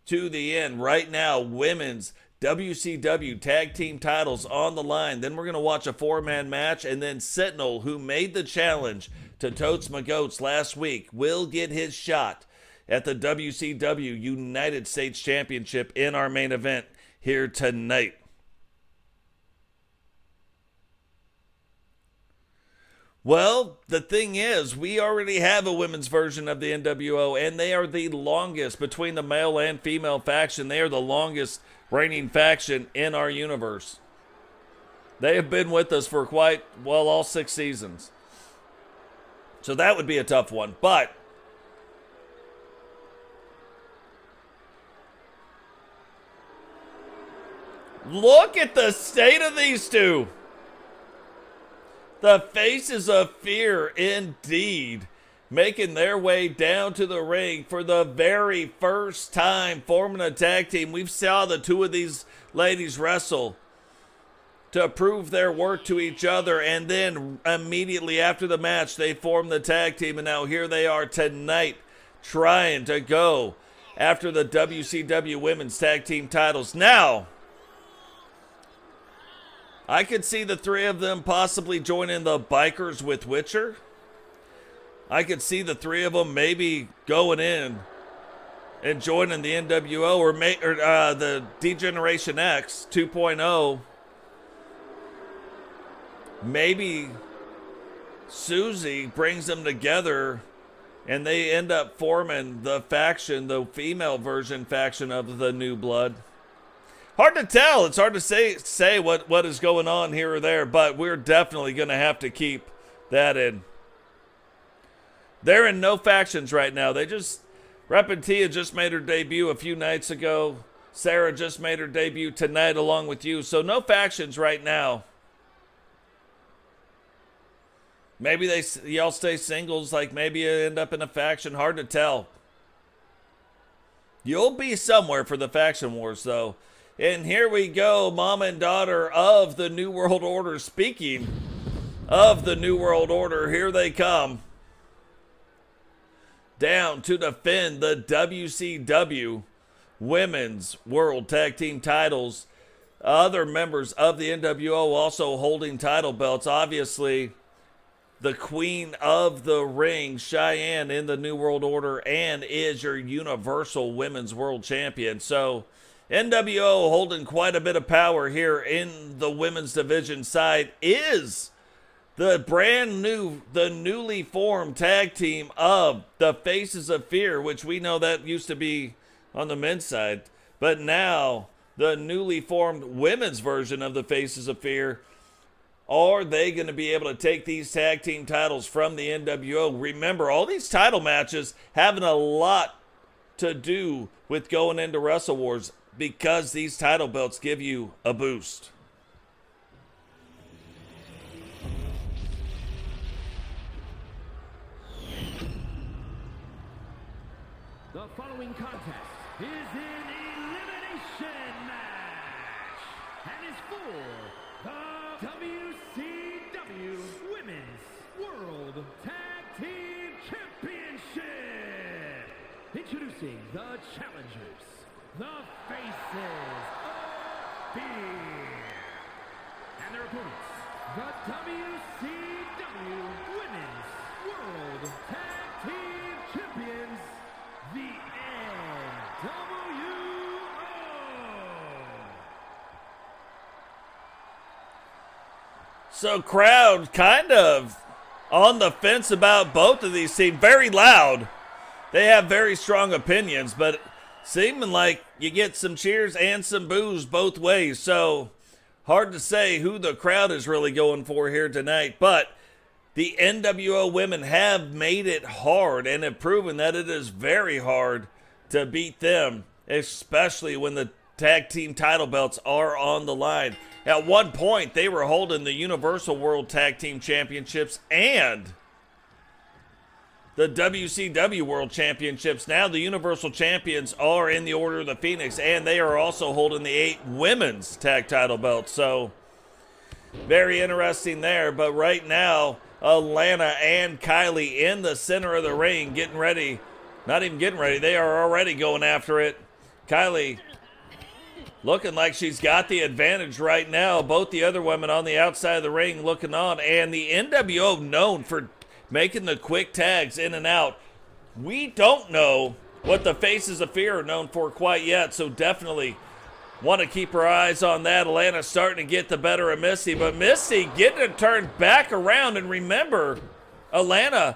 to the end. Right now, women's WCW tag team titles on the line. Then we're going to watch a 4-man match, and then Sentinel, who made the challenge to Totes McGotes last week, will get his shot at the WCW United States Championship in our main event here tonight. Well, the thing is, we already have a women's version of the NWO, and they are the longest between the male and female faction. They are the longest reigning faction in our universe. They have been with us for all 6 seasons. So that would be a tough one. But look at the state of these two. The faces of fear indeed, making their way down to the ring for the very first time, forming a tag team. We've saw the two of these ladies wrestle to prove their worth to each other, and then immediately after the match, they formed the tag team, and now here they are tonight trying to go after the WCW Women's Tag Team titles. Now, I could see the 3 of them possibly joining the Bikers with Witcher. I could see the 3 of them maybe going in and joining the NWO or the D-Generation X 2.0. Maybe Susie brings them together and they end up forming the faction, the female version faction of the New Blood. Hard to tell. It's hard to say what is going on here or there, but we're definitely going to have to keep that in. They're in no factions right now. Repentia just made her debut a few nights ago. Serra just made her debut tonight along with you. So no factions right now. Maybe y'all stay singles, like maybe you end up in a faction. Hard to tell. You'll be somewhere for the faction wars, though. And here we go, mom and daughter of the New World Order. Speaking of the New World Order, here they come. Down to defend the WCW Women's World Tag Team titles. Other members of the NWO also holding title belts. Obviously, the Queen of the Ring, Cheyenne, in the New World Order, and is your Universal Women's World Champion. So, NWO holding quite a bit of power here in the women's division side is the the newly formed tag team of the Faces of Fear, which we know that used to be on the men's side. But now, the newly formed women's version of the Faces of Fear. Are they going to be able to take these tag team titles from the NWO? Remember, all these title matches having a lot to do with going into Wrestle Wars because these title belts give you a boost. The following contest is an elimination match and is for the WCW Women's World Tag Team Championship. Introducing the challengers, the Faces of Fear, and their opponents, the WCW Women's World Tag Team Champions, the NWO. So crowd kind of on the fence about both of these teams. Very loud. They have very strong opinions, but seeming like you get some cheers and some boos both ways. So hard to say who the crowd is really going for here tonight. But the NWO women have made it hard and have proven that it is very hard to beat them, especially when the tag team title belts are on the line. At one point, they were holding the Universal World Tag Team Championships and the WCW World Championships. Now the Universal Champions are in the Order of the Phoenix, and they are also holding the 8 women's tag title belts. So, very interesting there. But right now, Alana and Kylee in the center of the ring getting ready. Not even getting ready. They are already going after it. Kylee looking like she's got the advantage right now. Both the other women on the outside of the ring looking on. And the NWO known for making the quick tags in and out. We don't know what the Faces of Fear are known for quite yet. So definitely want to keep our eyes on that. Alana starting to get the better of Misti. But Misti getting it turned back around. And remember, Alana,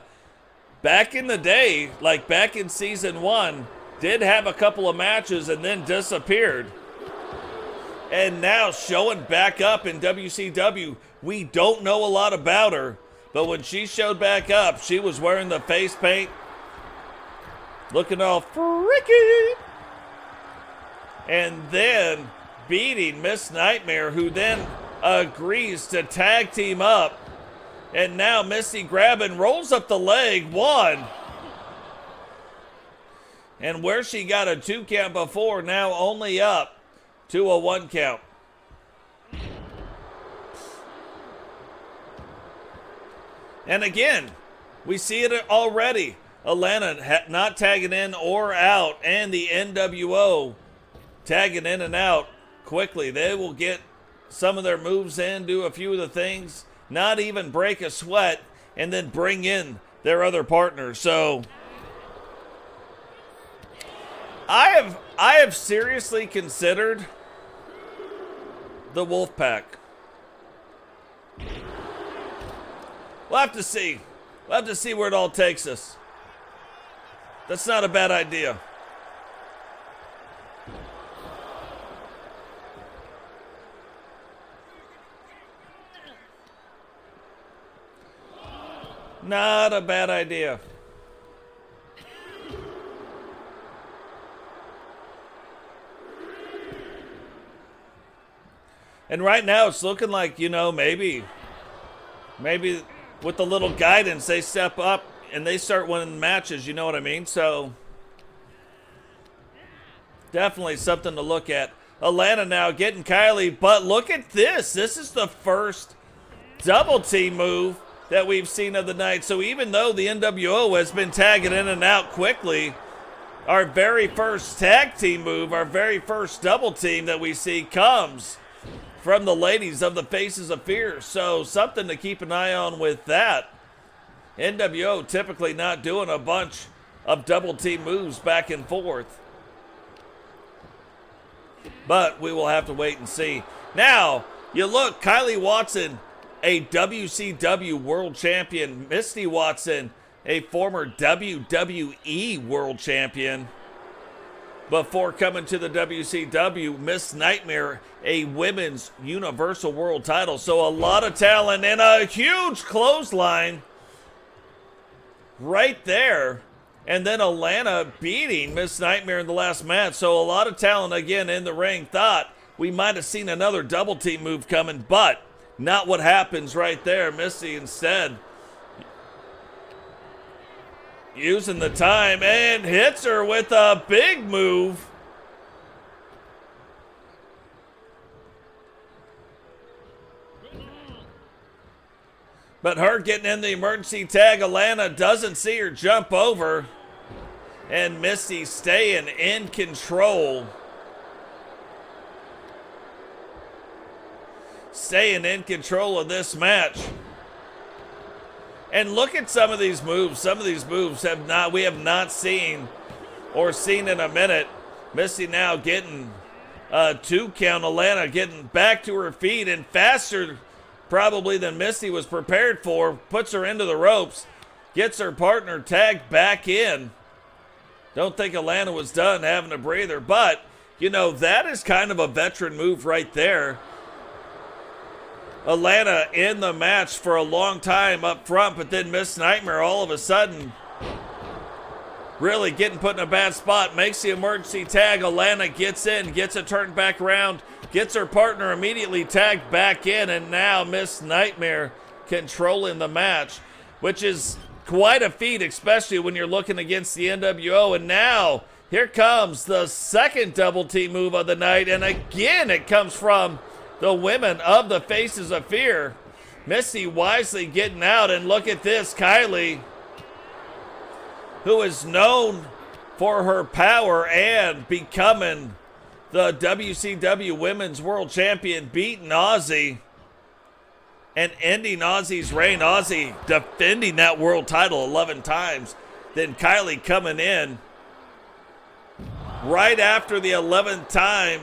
back in the day, like back in season 1, did have a couple of matches and then disappeared. And now showing back up in WCW. We don't know a lot about her, but when she showed back up, she was wearing the face paint, looking all freaky, and then beating Miss Nightmare, who then agrees to tag team up. And now Misti grabbing, rolls up the leg, 1. And where she got a 2 count before, now only up to a 1 count. And again, we see it already. Alana not tagging in or out, and the NWO tagging in and out quickly. They will get some of their moves in, do a few of the things, not even break a sweat, and then bring in their other partners. So I have seriously considered the Wolfpack. We'll have to see. We'll have to see where it all takes us. That's not a bad idea. Not a bad idea. And right now it's looking like, maybe with the little guidance, they step up and they start winning matches, you know what I mean? So Definitely something to look at. Alana now getting Kylee, but look at this. This is the first double team move that we've seen of the night. So even though the NWO has been tagging in and out quickly, our very first tag team move, our very first double team that we see comes from the ladies of the Faces of Fear. So something to keep an eye on with that. NWO typically not doing a bunch of double team moves back and forth. But we will have to wait and see. Now, you look, Kylee Watson, a WCW World Champion. Misti Watson, a former WWE World Champion. Before coming to the WCW, Miss Nightmare, a Women's Universal World title. So a lot of talent and a huge clothesline right there. And then Alana beating Miss Nightmare in the last match. So a lot of talent again in the ring. Thought we might have seen another double team move coming, but not what happens right there. Misti instead using the time and hits her with a big move. But her getting in the emergency tag, Alana doesn't see her jump over. And Misti staying in control. Staying in control of this match. And look at some of these moves. Some of these moves we have not seen or seen in a minute. Misti now getting a 2 count. Alana getting back to her feet and faster probably than Misti was prepared for. Puts her into the ropes. Gets her partner tagged back in. Don't think Alana was done having a breather, but, you know, that is kind of a veteran move right there. Alana in the match for a long time up front, but then Miss Nightmare all of a sudden really getting put in a bad spot, makes the emergency tag. Alana gets in, gets it turned back around, gets her partner immediately tagged back in, and now Miss Nightmare controlling the match, which is quite a feat, especially when you're looking against the NWO. And now, here comes the second double team move of the night. And again, it comes from the women of the Faces of Fear. Misti wisely getting out. And look at this, Kylee, who is known for her power and becoming the WCW Women's World Champion, beating Aussie and ending Aussie's reign. Aussie defending that world title 11 times. Then Kylee coming in right after the 11th time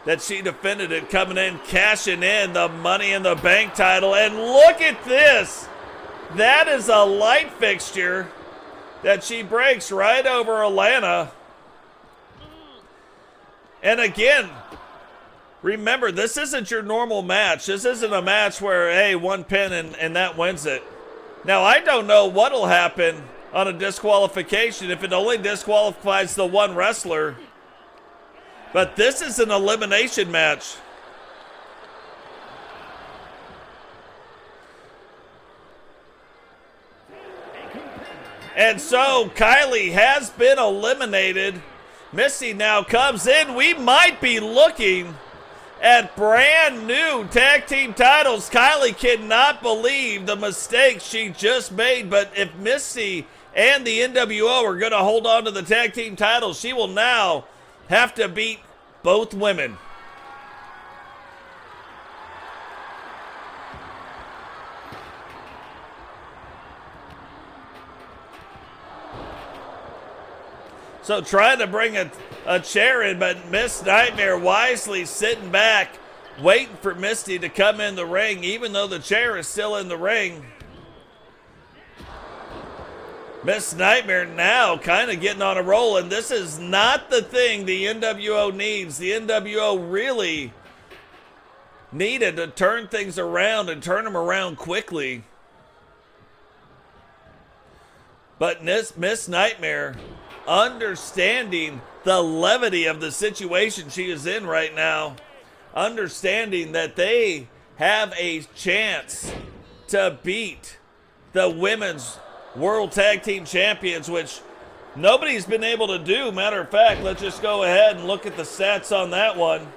that she defended it, coming in, cashing in the Money in the Bank title. And look at this. That is a light fixture that she breaks right over Alana. And again, remember, this isn't your normal match. This isn't a match where, hey, one pin and that wins it. Now, I don't know what'll happen on a disqualification if it only disqualifies the one wrestler. But this is an elimination match. And so, Kylee has been eliminated. Misti now comes in. We might be looking at brand new tag team titles. Kylee cannot believe the mistake she just made, but if Misti and the NWO are going to hold on to the tag team titles, she will now have to beat both women. So trying to bring a chair in, but Miss Nightmare wisely sitting back, waiting for Misti to come in the ring, even though the chair is still in the ring. Miss Nightmare now kind of getting on a roll, and this is not the thing the NWO needs. The NWO really needed to turn things around and turn them around quickly. But Miss Nightmare, understanding the levity of the situation she is in right now, understanding that they have a chance to beat the women's World Tag Team Champions, which nobody's been able to do. Matter of fact, let's just go ahead and look at the stats on that one.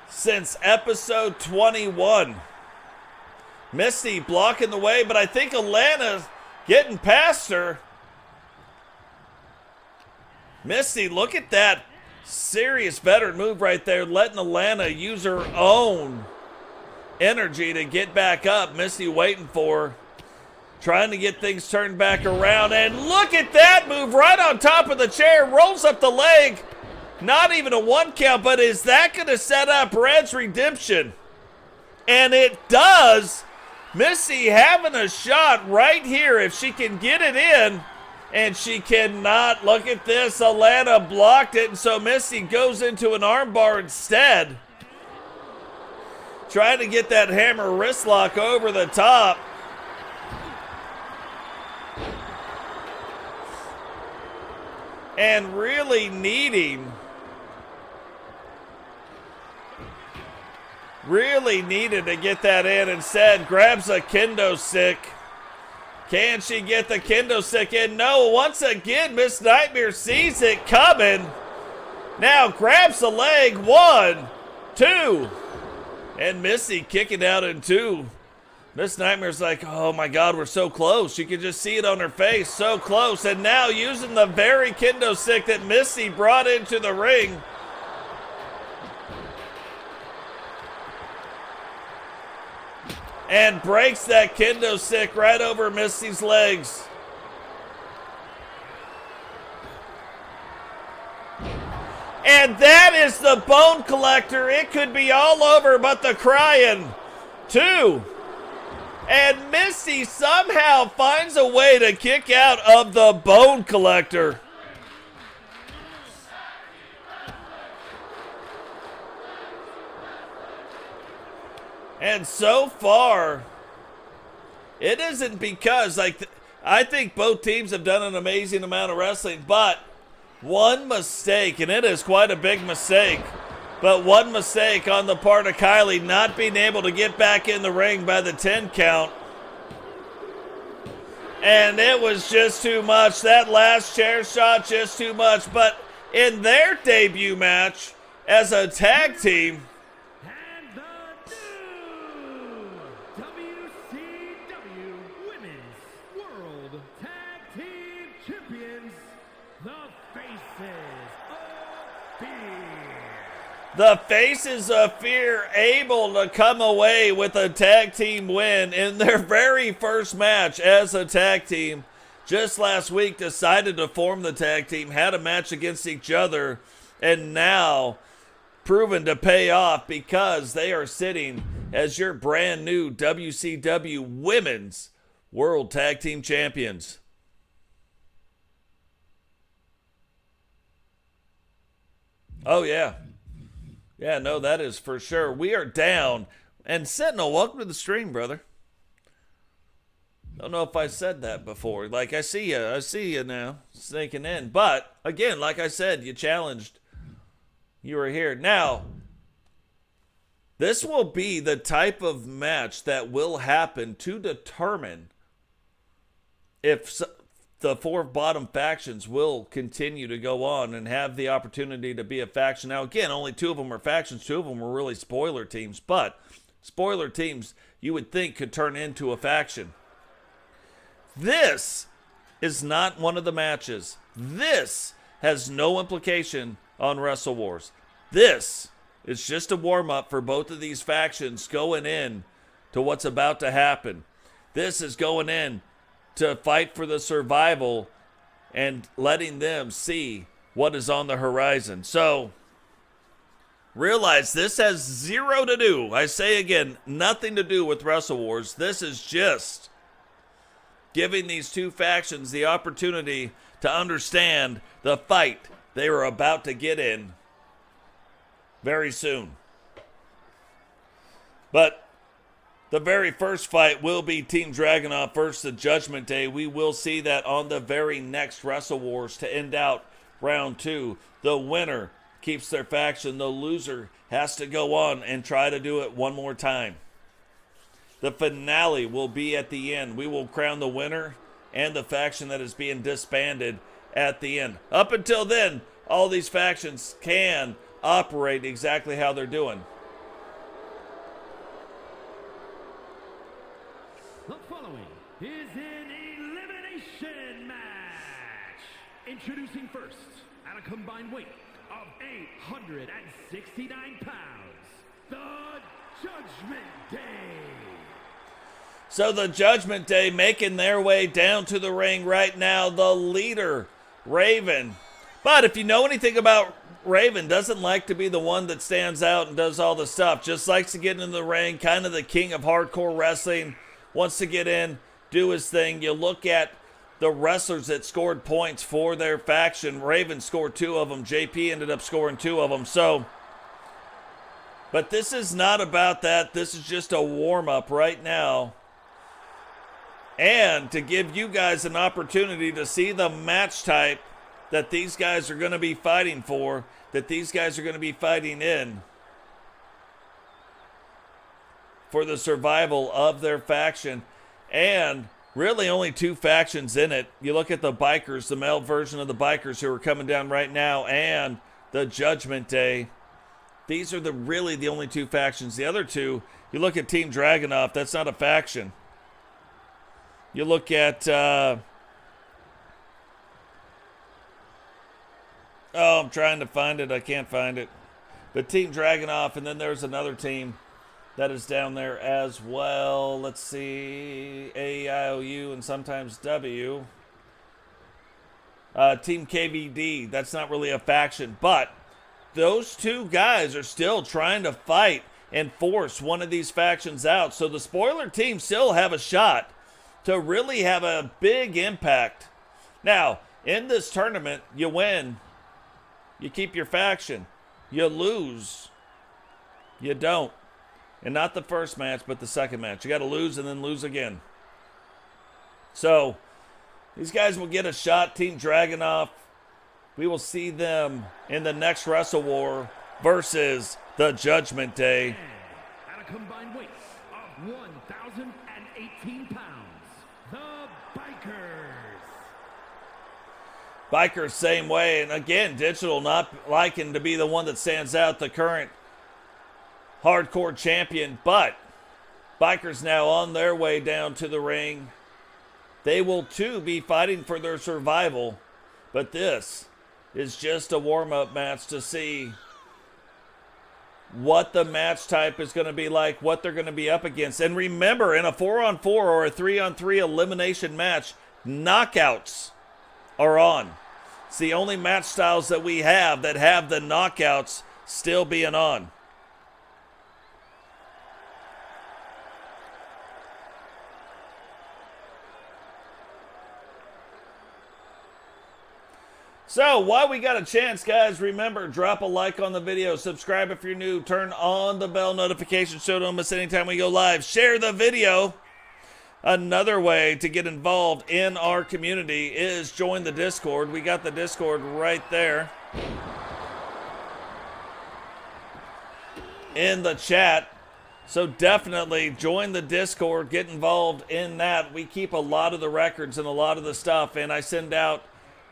Since episode 21. Misti blocking the way, but I think Alana getting past her. Misti, look at that serious veteran move right there, letting Alana use her own energy to get back up. Misti waiting for her, trying to get things turned back around, and look at that move right on top of the chair, rolls up the leg. Not even a 1 count, but is that going to set up Bret's redemption? And it does. Misti having a shot right here if she can get it in. And she cannot. Look at this. Alana blocked it, and so Misti goes into an armbar instead. Trying to get that hammer wrist lock over the top. And really needed to get that in. Instead, grabs a kendo stick. Can she get the kendo stick in? No, once again, Miss Nightmare sees it coming. Now grabs the leg, 1, 2. And Misti kicking out in 2. Miss Nightmare's like, oh my God, we're so close. You can just see it on her face, so close. And now using the very kendo stick that Misti brought into the ring. And breaks that kendo stick right over Misti's legs. And that is the bone collector. It could be all over but the crying. 2. And Misti somehow finds a way to kick out of the bone collector. And so far, it isn't because, I think both teams have done an amazing amount of wrestling, but one mistake, and it is quite a big mistake, but one mistake on the part of Kylee not being able to get back in the ring by the 10 count. And it was just too much. That last chair shot, just too much. But in their debut match as a tag team, WCW Women's World Tag Team Champions, the Faces of Fear. the Faces of Fear able to come away with a tag team win in their very first match as a tag team. Just last week decided to form the tag team, had a match against each other, and now proven to pay off because they are sitting as your brand new WCW Women's World Tag Team Champions. Oh, yeah. Yeah, no, that is for sure. We are down. And Sentinel, welcome to the stream, brother. Don't know if I said that before. Like, I see you now, snaking in. But, again, like I said, you challenged. You are here. Now, this will be the type of match that will happen to determine if the four bottom factions will continue to go on and have the opportunity to be a faction. Now, again, only 2 of them are factions. 2 of them were really spoiler teams. But spoiler teams, you would think, could turn into a faction. This is not one of the matches. This has no implication on Wrestle Wars. This is just a warm-up for both of these factions going in to what's about to happen. This is going in to fight for the survival and letting them see what is on the horizon. So, realize this has zero to do, I say again, nothing to do with Wrestle Wars. This is just giving these 2 factions the opportunity to understand the fight they are about to get in very soon. But the very first fight will be Team Dragunov versus the Judgment Day. We will see that on the very next Wrestle Wars to end out round 2. The winner keeps their faction. The loser has to go on and try to do it one more time. The finale will be at the end. We will crown the winner and the faction that is being disbanded at the end. Up until then, all these factions can operate exactly how they're doing. The following is an elimination match. Introducing first, at a combined weight of 869 pounds, the Judgement Day. So the Judgment Day making their way down to the ring right now. The leader, Raven. But if you know anything about Raven, doesn't like to be the one that stands out and does all the stuff. Just likes to get in the ring, kind of the king of hardcore wrestling. Wants to get in, do his thing. You look at the wrestlers that scored points for their faction. Raven scored 2 of them. JP ended up scoring 2 of them. So, but this is not about that. This is just a warm-up right now. And to give you guys an opportunity to see the match type that these guys are going to be fighting for, that these guys are going to be fighting in for the survival of their faction. And really only 2 factions in it. You look at the Bikers, the male version of the Bikers who are coming down right now, and the Judgment Day. These are really the only 2 factions. The other 2, you look at Team Dragunov, that's not a faction. You look at, I'm trying to find it. I can't find it. But Team Dragunov, and then there's another team that is down there as well. Let's see, AIOU and sometimes W. Team KVD, that's not really a faction. But those 2 guys are still trying to fight and force one of these factions out. So the spoiler team still have a shot to really have a big impact. Now, in this tournament, you win, you keep your faction. You lose, you don't. And not the first match, but the second match. You got to lose and then lose again. So, these guys will get a shot. Team Dragunov, we will see them in the next Wrestle War versus the Judgment Day. At a combined weight of 1,018 pounds, the Bikers, same way. And again, Digital not liking to be the one that stands out, the current hardcore champion. But Bikers now on their way down to the ring. They will too be fighting for their survival. But this is just a warm-up match to see what the match type is going to be like, what they're going to be up against. And remember, in a 4-on-4 or a 3-on-3 elimination match, knockouts are on. It's the only match styles that we have that have the knockouts still being on. So, while we got a chance, guys, remember, drop a like on the video, subscribe if you're new, turn on the bell notification so don't miss any time we go live, share the video. Another way to get involved in our community is join the Discord. We got the Discord right there in the chat. So definitely join the Discord, get involved in that. We keep a lot of the records and a lot of the stuff, and I send out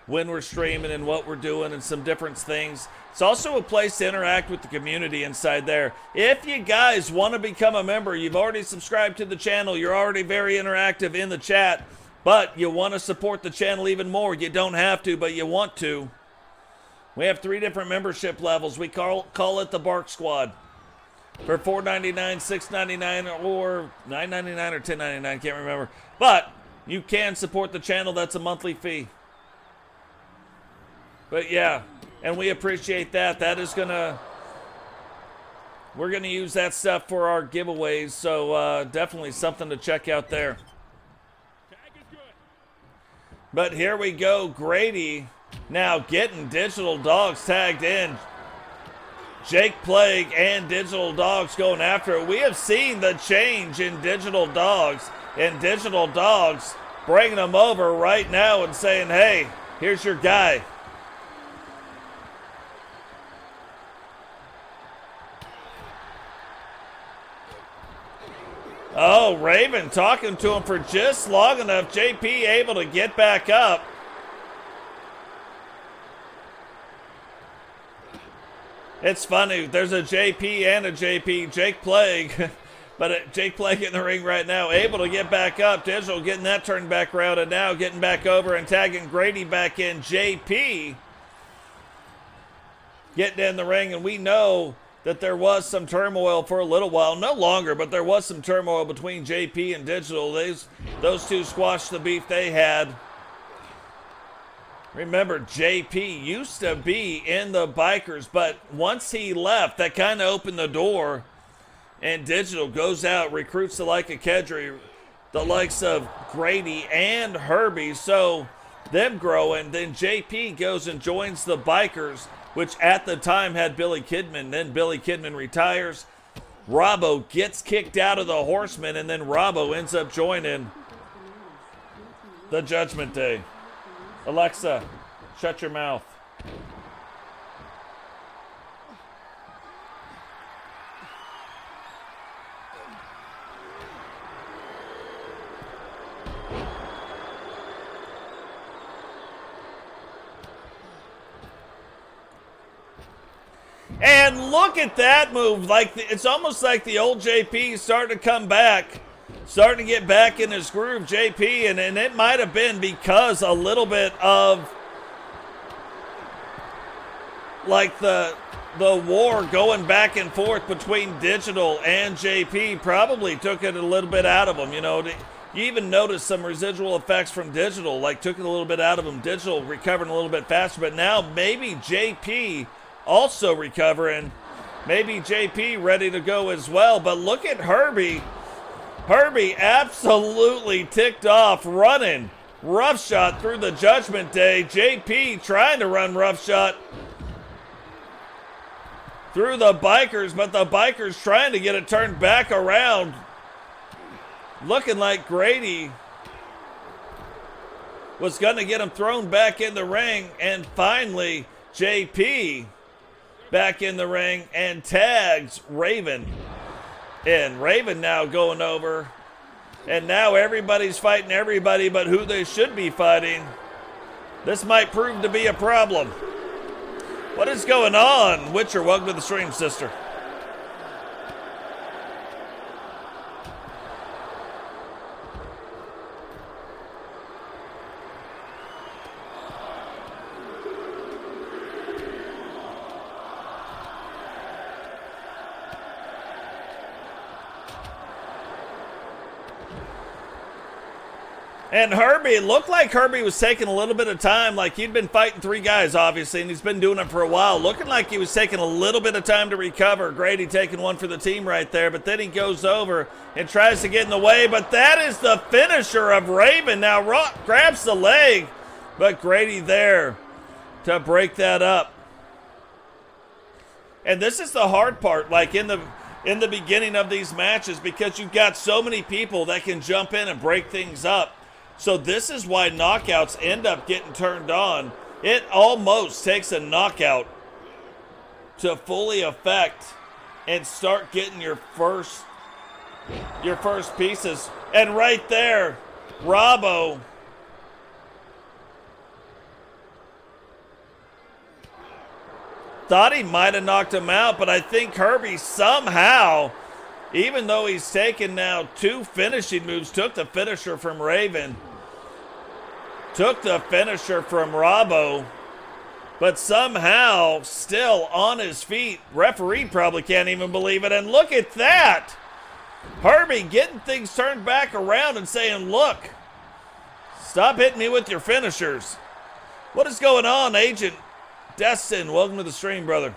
when we're streaming and what we're doing and some different things. It's also a place to interact with the community inside there. If you guys want to become a member, you've already subscribed to the channel, you're already very interactive in the chat, but you want to support the channel even more, you don't have to, but you want to. We have 3 different membership levels. We call it the Bark Squad. For $4.99, $6.99, or $9.99 or $10.99, can't remember. But you can support the channel. That's a monthly fee. But yeah, and we appreciate that. That is we're gonna use that stuff for our giveaways. So definitely something to check out there. But here we go, Grady now getting Digital Dogs tagged in. Jake Plague and Digital Dogs going after it. We have seen the change in Digital Dogs, and Digital Dogs bringing them over right now and saying, hey, here's your guy. Oh, Raven talking to him for just long enough. JP able to get back up. It's funny. There's a JP and a JP. Jake Plague. But Jake Plague in the ring right now. Able to get back up. Digital getting that turned back around. And now getting back over and tagging Grady back in. JP getting in the ring. And we know that there was some turmoil for a little while. No longer, but there was some turmoil between JP and Digital. Those two squashed the beef they had. Remember, JP used to be in the Bikers, but once he left, that kind of opened the door, and Digital goes out, recruits the like of Kedry, the likes of Grady and Herbie, so them growing. Then JP goes and joins the Bikers, which at the time had Billy Kidman. Then Billy Kidman retires. Robbo gets kicked out of the Horsemen, and then Robbo ends up joining the Judgment Day. Alexa, shut your mouth. And look at that move. It's almost like the old JP starting to come back. Starting to get back in his groove, JP, and it might have been because a little bit of like the war going back and forth between Digital and JP probably took it a little bit out of him. You know, you even noticed some residual effects from Digital, like took it a little bit out of him. Digital recovering a little bit faster, but now maybe JP also recovering. Maybe JP ready to go as well, but look at Herbie. Herbie absolutely ticked off, running roughshot through the Judgment Day. JP trying to run roughshot through the Bikers, but the Bikers trying to get it turned back around. Looking like Grady was going to get him thrown back in the ring, and finally JP back in the ring and tags Raven. And Raven now going over. And now everybody's fighting everybody but who they should be fighting. This might prove to be a problem. What is going on? Witcher, welcome to the stream, sister. And Herbie, it looked like Herbie was taking a little bit of time, like he'd been fighting three guys, obviously, and he's been doing it for a while. Looking like he was taking a little bit of time to recover. Grady taking one for the team right there, but then he goes over and tries to get in the way, but that is the finisher of Raven. Now Rock grabs the leg, but Grady there to break that up. And this is the hard part, like in the beginning of these matches, because you've got so many people that can jump in and break things up. So this is why knockouts end up getting turned on. It almost takes a knockout to fully affect and start getting your first pieces. And right there, Robbo thought he might have knocked him out, but I think Herbie somehow, even though he's taken now two finishing moves, took the finisher from Raven, took the finisher from Robbo, but somehow still on his feet. Referee probably can't even believe it. And look at that. Herbie getting things turned back around and saying, look, stop hitting me with your finishers. What is going on, Agent Destin? Welcome to the stream, brother.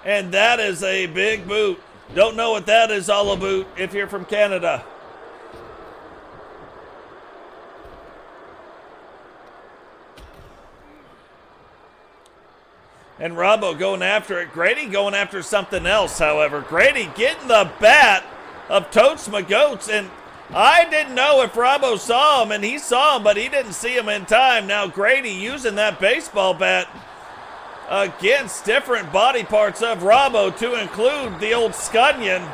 And that is a big boot. Don't know what that is all about if you're from Canada. And Robbo going after it. Grady going after something else, however. Grady getting the bat of Totes McGotes. And I didn't know if Robbo saw him, and he saw him, but he didn't see him in time. Now Grady using that baseball bat against different body parts of Robbo, to include the old scunion.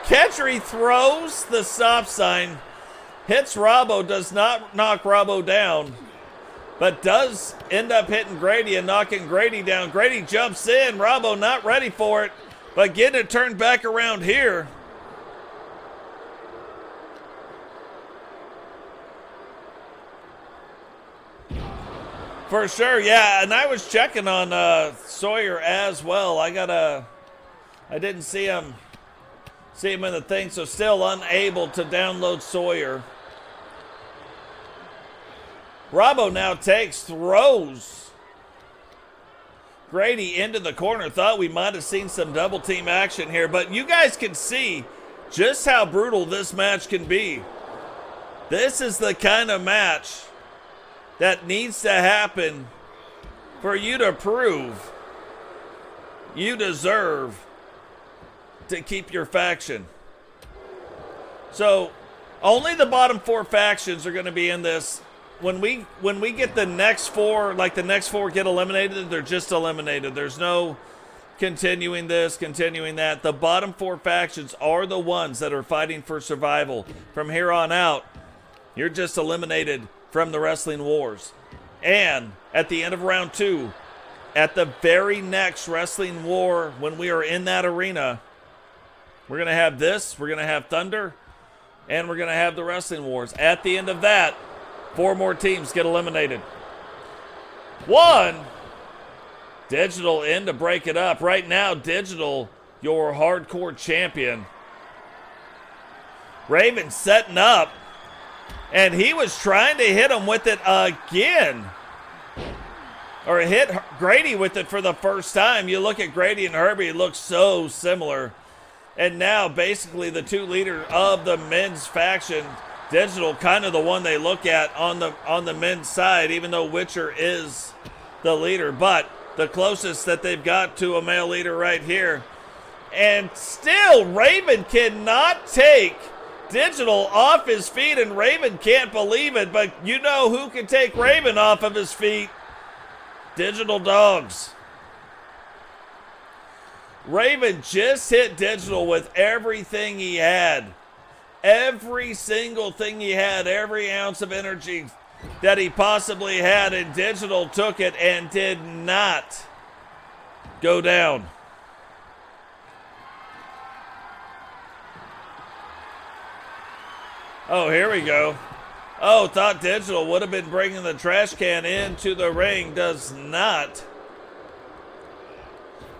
Ketchery throws the stop sign, hits Robbo, does not knock Robbo down, but does end up hitting Grady and knocking Grady down. Grady jumps in, Robbo not ready for it, but getting it turned back around here. For sure, yeah, and I was checking on Sawyer as well. I didn't see him in the thing, so still unable to download Sawyer. Robbo now throws Grady into the corner. Thought we might have seen some double team action here, but you guys can see just how brutal this match can be. This is the kind of match that needs to happen for you to prove you deserve to keep your faction. So only the bottom 4 factions are going to be in this. When we get the next 4, like the next 4 get eliminated, they're just eliminated. There's no continuing this, continuing that. The bottom 4 factions are the ones that are fighting for survival. From here on out, you're just eliminated from the Wrestling Wars. And at the end of round 2, at the very next Wrestling War, when we are in that arena, we're going to have this, we're going to have Thunder, and we're going to have the Wrestling Wars. At the end of that, 4 more teams get eliminated. 1, Digital in to break it up. Right now, Digital, your hardcore champion. Raven setting up. And he was trying to hit him with it again. Or hit Grady with it for the first time. You look at Grady and Herbie, it looks so similar. And now basically the 2 leaders of the men's faction, Digital kind of the one they look at on the men's side, even though Witcher is the leader. But the closest that they've got to a male leader right here. And still Raven cannot take Digital off his feet, and Raven can't believe it, but you know who can take Raven off of his feet? Digital Dogs. Raven just hit Digital with everything he had. Every single thing he had, every ounce of energy that he possibly had, and Digital took it and did not go down. Oh, here we go. Oh, thought Digital would have been bringing the trash can into the ring. Does not.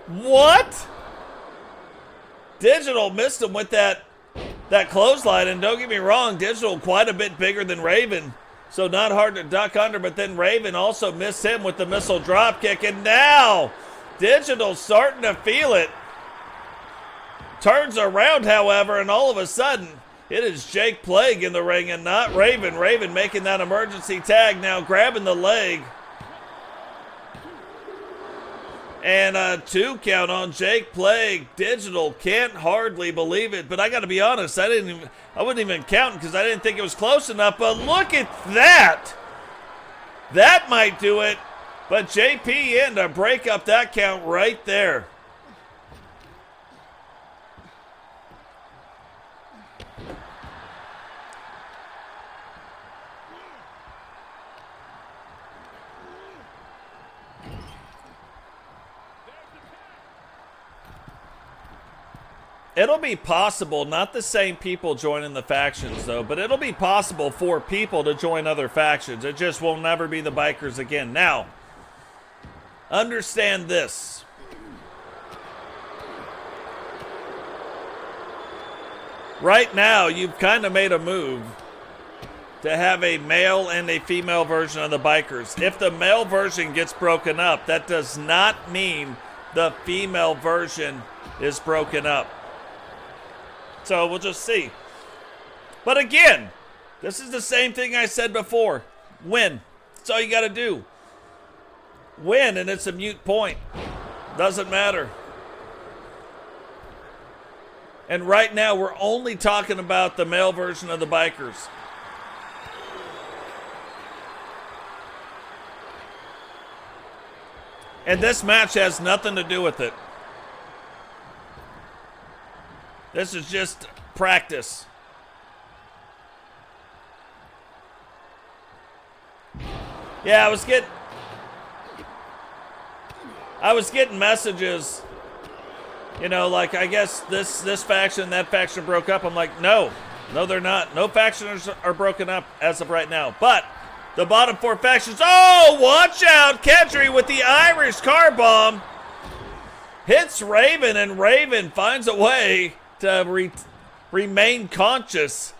What? Digital missed him with that clothesline. And don't get me wrong, Digital quite a bit bigger than Raven. So not hard to duck under. But then Raven also missed him with the missile drop kick. And now Digital starting to feel it. Turns around, however, and all of a sudden, it is Jake Plague in the ring and not Raven. Raven making that emergency tag now, grabbing the leg. And a 2 count on Jake Plague. Digital can't hardly believe it, but I got to be honest, I wasn't even counting because I didn't think it was close enough. But look at that. That might do it. But JP in to break up that count right there. It'll be possible, not the same people joining the factions though, but it'll be possible for people to join other factions. It just will never be the bikers again. Now, understand this. Right now, you've kind of made a move to have a male and a female version of the bikers. If the male version gets broken up, that does not mean the female version is broken up. So we'll just see. But again, this is the same thing I said before. Win. That's all you got to do. Win, and it's a moot point. Doesn't matter. And right now, we're only talking about the male version of the bikers. And this match has nothing to do with it. This is just practice. Yeah, I was getting messages, you know, like, I guess this faction, that faction broke up. I'm like, no, they're not. No factions are broken up as of right now. But the bottom 4 factions, oh, watch out. Kedry with the Irish car bomb hits Raven, and Raven finds a way to remain conscious.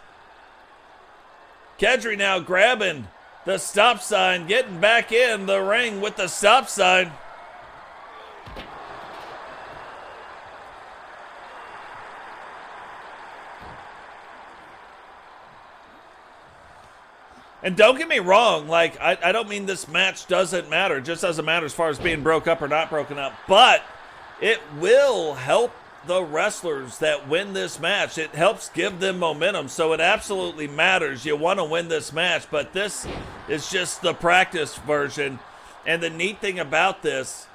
Kedry now grabbing the stop sign, getting back in the ring with the stop sign. And don't get me wrong, like, I don't mean this match doesn't matter. It just doesn't matter as far as being broke up or not broken up. But it will help the wrestlers that win this match. It helps give them momentum, so it absolutely matters. You want to win this match, but this is just the practice version. And the neat thing about this,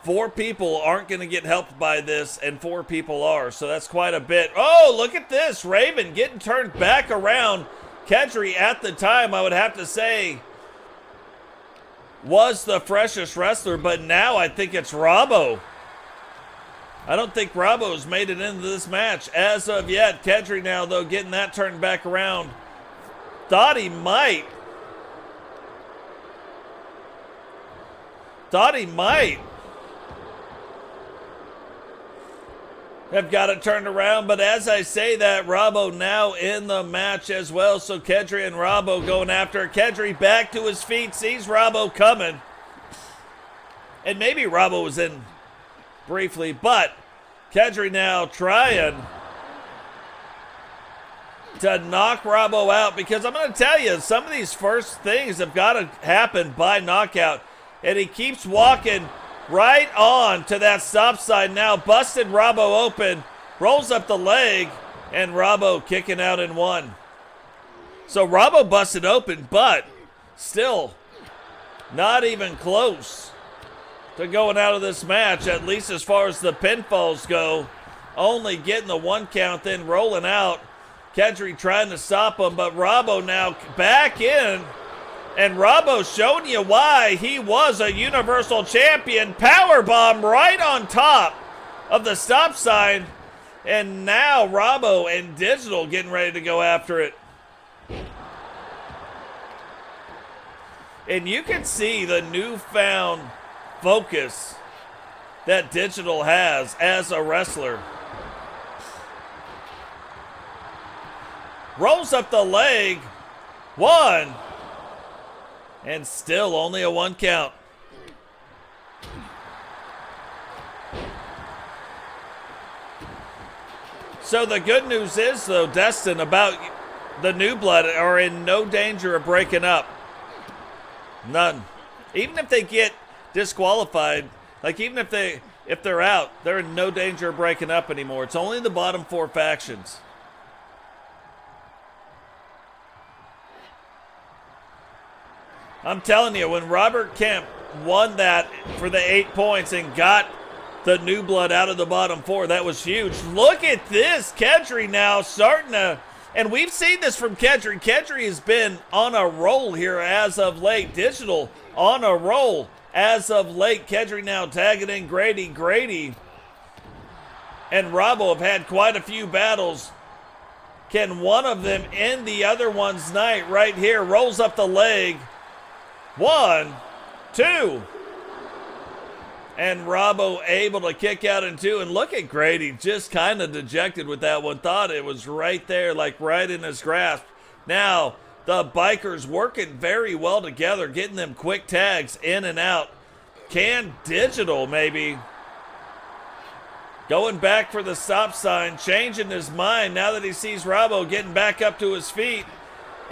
4 people aren't going to get helped by this, and 4 people are, so that's quite a bit. Oh, look at this. Raven getting turned back around. Kedry at the time, I would have to say, was the freshest wrestler, but now I think it's Robbo. I don't think Robbo's made it into this match as of yet. Kedry now, though, getting that turned back around. Thought he might. Have got it turned around, but as I say that, Robbo now in the match as well. So Kedry and Robbo going after it. Kedry back to his feet, sees Robbo coming. And maybe Robbo was in briefly, but Kedry now trying to knock Robbo out, because I'm going to tell you, some of these first things have got to happen by knockout. And he keeps walking right on to that stop sign now, busted Robbo open, rolls up the leg, and Robbo kicking out in 1. So Robbo busted open, but still not even close to going out of this match, at least as far as the pinfalls go. Only getting the 1 count, then rolling out. Kedry trying to stop him, but Robbo now back in. And Robbo showing you why he was a Universal Champion. Powerbomb right on top of the stop sign. And now Robbo and Digital getting ready to go after it. And you can see the newfound focus that Digital has as a wrestler. Rolls up the leg. 1. And still only a 1 count. So the good news is, though, Destin, about the New Blood are in no danger of breaking up. None. Even if they get disqualified, like even if they're out, they're in no danger of breaking up anymore. It's only the bottom 4 factions. I'm telling you, when Robert Kemp won that for the 8 points and got the New Blood out of the bottom 4, that was huge. Look at this. Kedry now starting to, and we've seen this from Kedry. Kedry has been on a roll here as of late. Digital on a roll as of late. Kedry now tagging in Grady. Grady and Robbo have had quite a few battles. Can one of them end the other one's night right here? Rolls up the leg. 1, 2. And Robbo able to kick out in 2. And look at Grady, just kind of dejected with that one. Thought it was right there, like right in his grasp. Now, the bikers working very well together, getting them quick tags in and out. Can Digital maybe going back for the stop sign, changing his mind now that he sees Robbo getting back up to his feet.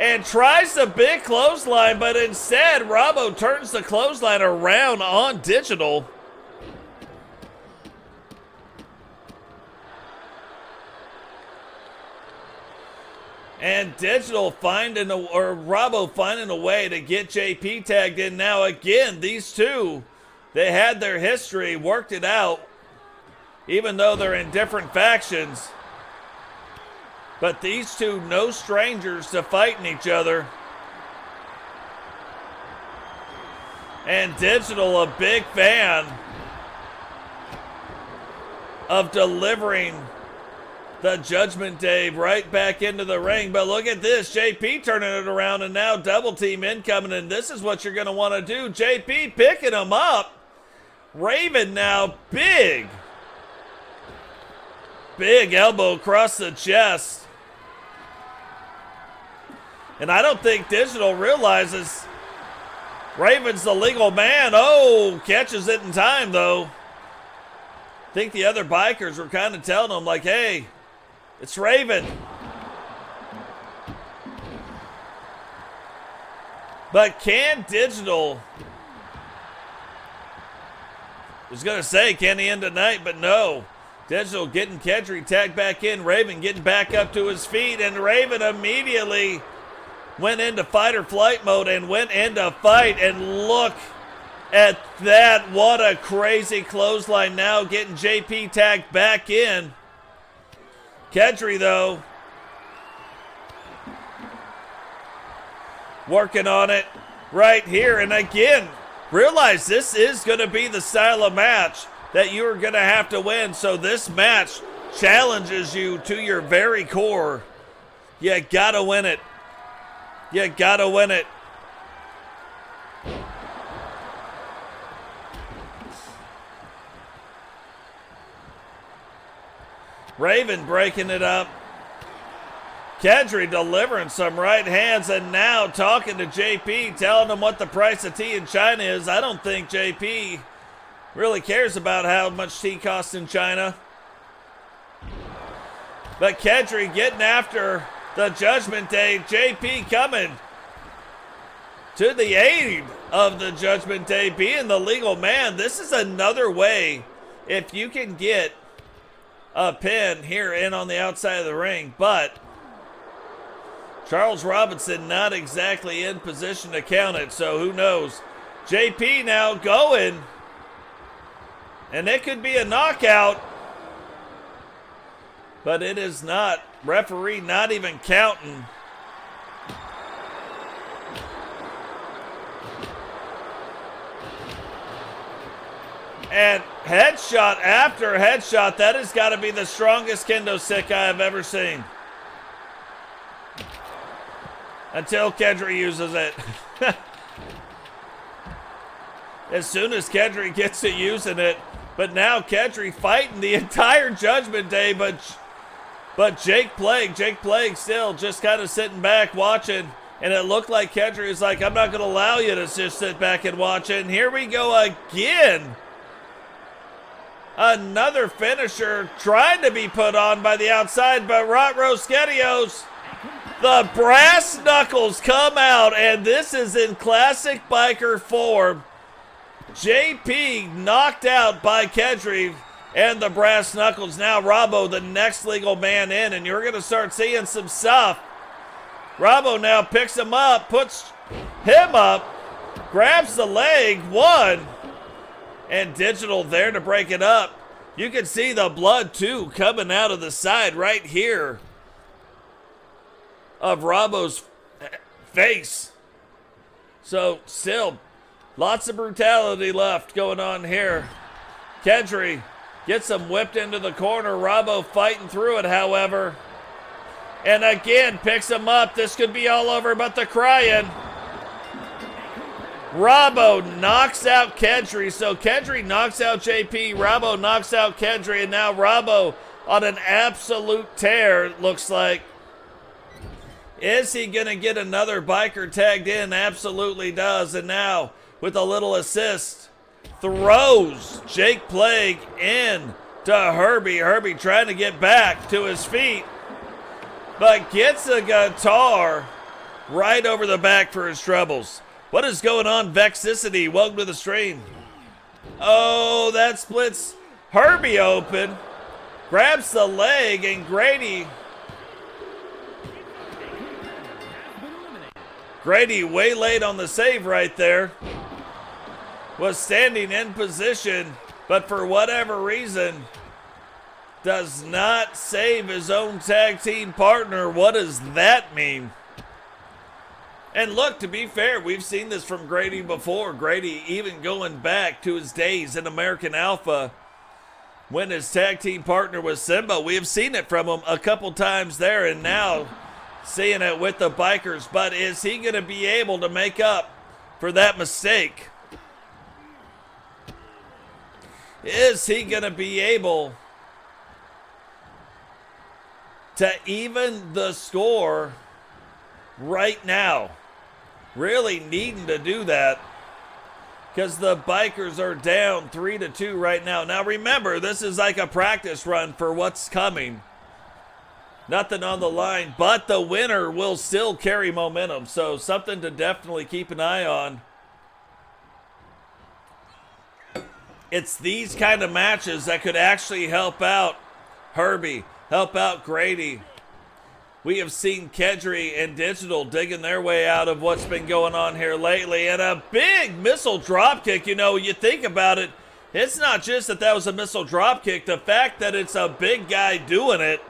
And tries the big clothesline, but instead Robbo turns the clothesline around on Digital. And Digital Robbo finding a way to get JP tagged in. Now again, these two They had their history, worked it out, even though they're in different factions. But these two, no strangers to fighting each other. And Digital, a big fan of delivering the Judgment Day right back into the ring. But look at this, JP turning it around, and now double team incoming, and this is what you're going to want to do. JP picking him up. Raven now, big elbow across the chest. And I don't think Digital realizes Raven's the legal man. Oh, catches it in time, though. I think the other bikers were kind of telling him, like, hey, it's Raven. But can Digital, I was going to say, can he end tonight? But no. Digital getting Kedry tagged back in. Raven getting back up to his feet. And Raven immediately went into fight or flight mode and went into fight. And look at that. What a crazy clothesline. Now getting JP tagged back in. Kedry, though, working on it right here. And again, realize this is going to be the style of match that you are going to have to win. So this match challenges you to your very core. You got to win it. You got to win it. Raven breaking it up. Kedry delivering some right hands, and now talking to JP, telling him what the price of tea in China is. I don't think JP really cares about how much tea costs in China. But Kedry getting after the Judgment Day. JP coming to the aid of the Judgment Day, being the legal man. This is another way, if you can get a pin here in on the outside of the ring. But Charles Robinson not exactly in position to count it, so who knows. JP now going, and it could be a knockout, but it is not. Referee not even counting. And headshot after headshot. That has got to be the strongest kendo stick I have ever seen. Until Kedry uses it. As soon as Kedry gets to using it. But now Kedry fighting the entire Judgment Day. But Jake Plague still just kind of sitting back watching. And it looked like Kedry is like, I'm not going to allow you to just sit back and watch it. And here we go again. Another finisher trying to be put on by the outside, but Rosketios, the brass knuckles come out, and this is in classic biker form. JP knocked out by Kedry and the brass knuckles. Now Robbo, the next legal man in, and you're going to start seeing some stuff. Robbo now picks him up, puts him up, grabs the leg, one. And Digital there to break it up. You can see the blood, too, coming out of the side right here of Robbo's face. So, still, lots of brutality left going on here. Kedry gets him whipped into the corner. Robbo fighting through it, however. And again, picks him up. This could be all over, but the crying. Robbo knocks out Kedry. So Kedry knocks out JP. Robbo knocks out Kedry. And now Robbo on an absolute tear, it looks like. Is he going to get another biker tagged in? Absolutely does. And now, with a little assist, throws Jake Plague in to Herbie. Herbie trying to get back to his feet, but gets a guitar right over the back for his troubles. What is going on, Vexicity? Welcome to the stream. Oh, that splits Herbie open. Grabs the leg, and Grady way late on the save right there. was standing in position, but for whatever reason, does not save his own tag team partner. What does that mean? And look, to be fair, we've seen this from Grady before. Grady even going back to his days in American Alpha when his tag team partner was Simba. We have seen it from him a couple times there, and now seeing it with the Bikers. But is he going to be able to make up for that mistake? Is he going to be able to even the score right now? Really needing to do that because the Bikers are down 3-2 right now. Now remember, this is like a practice run for what's coming. Nothing on the line, but the winner will still carry momentum. So something to definitely keep an eye on. It's these kind of matches that could actually help out Herbie, help out Grady. We have seen Kedry and Digital digging their way out of what's been going on here lately. And a big missile dropkick. You know, you think about it, it's not just that was a missile dropkick. The fact that it's a big guy doing it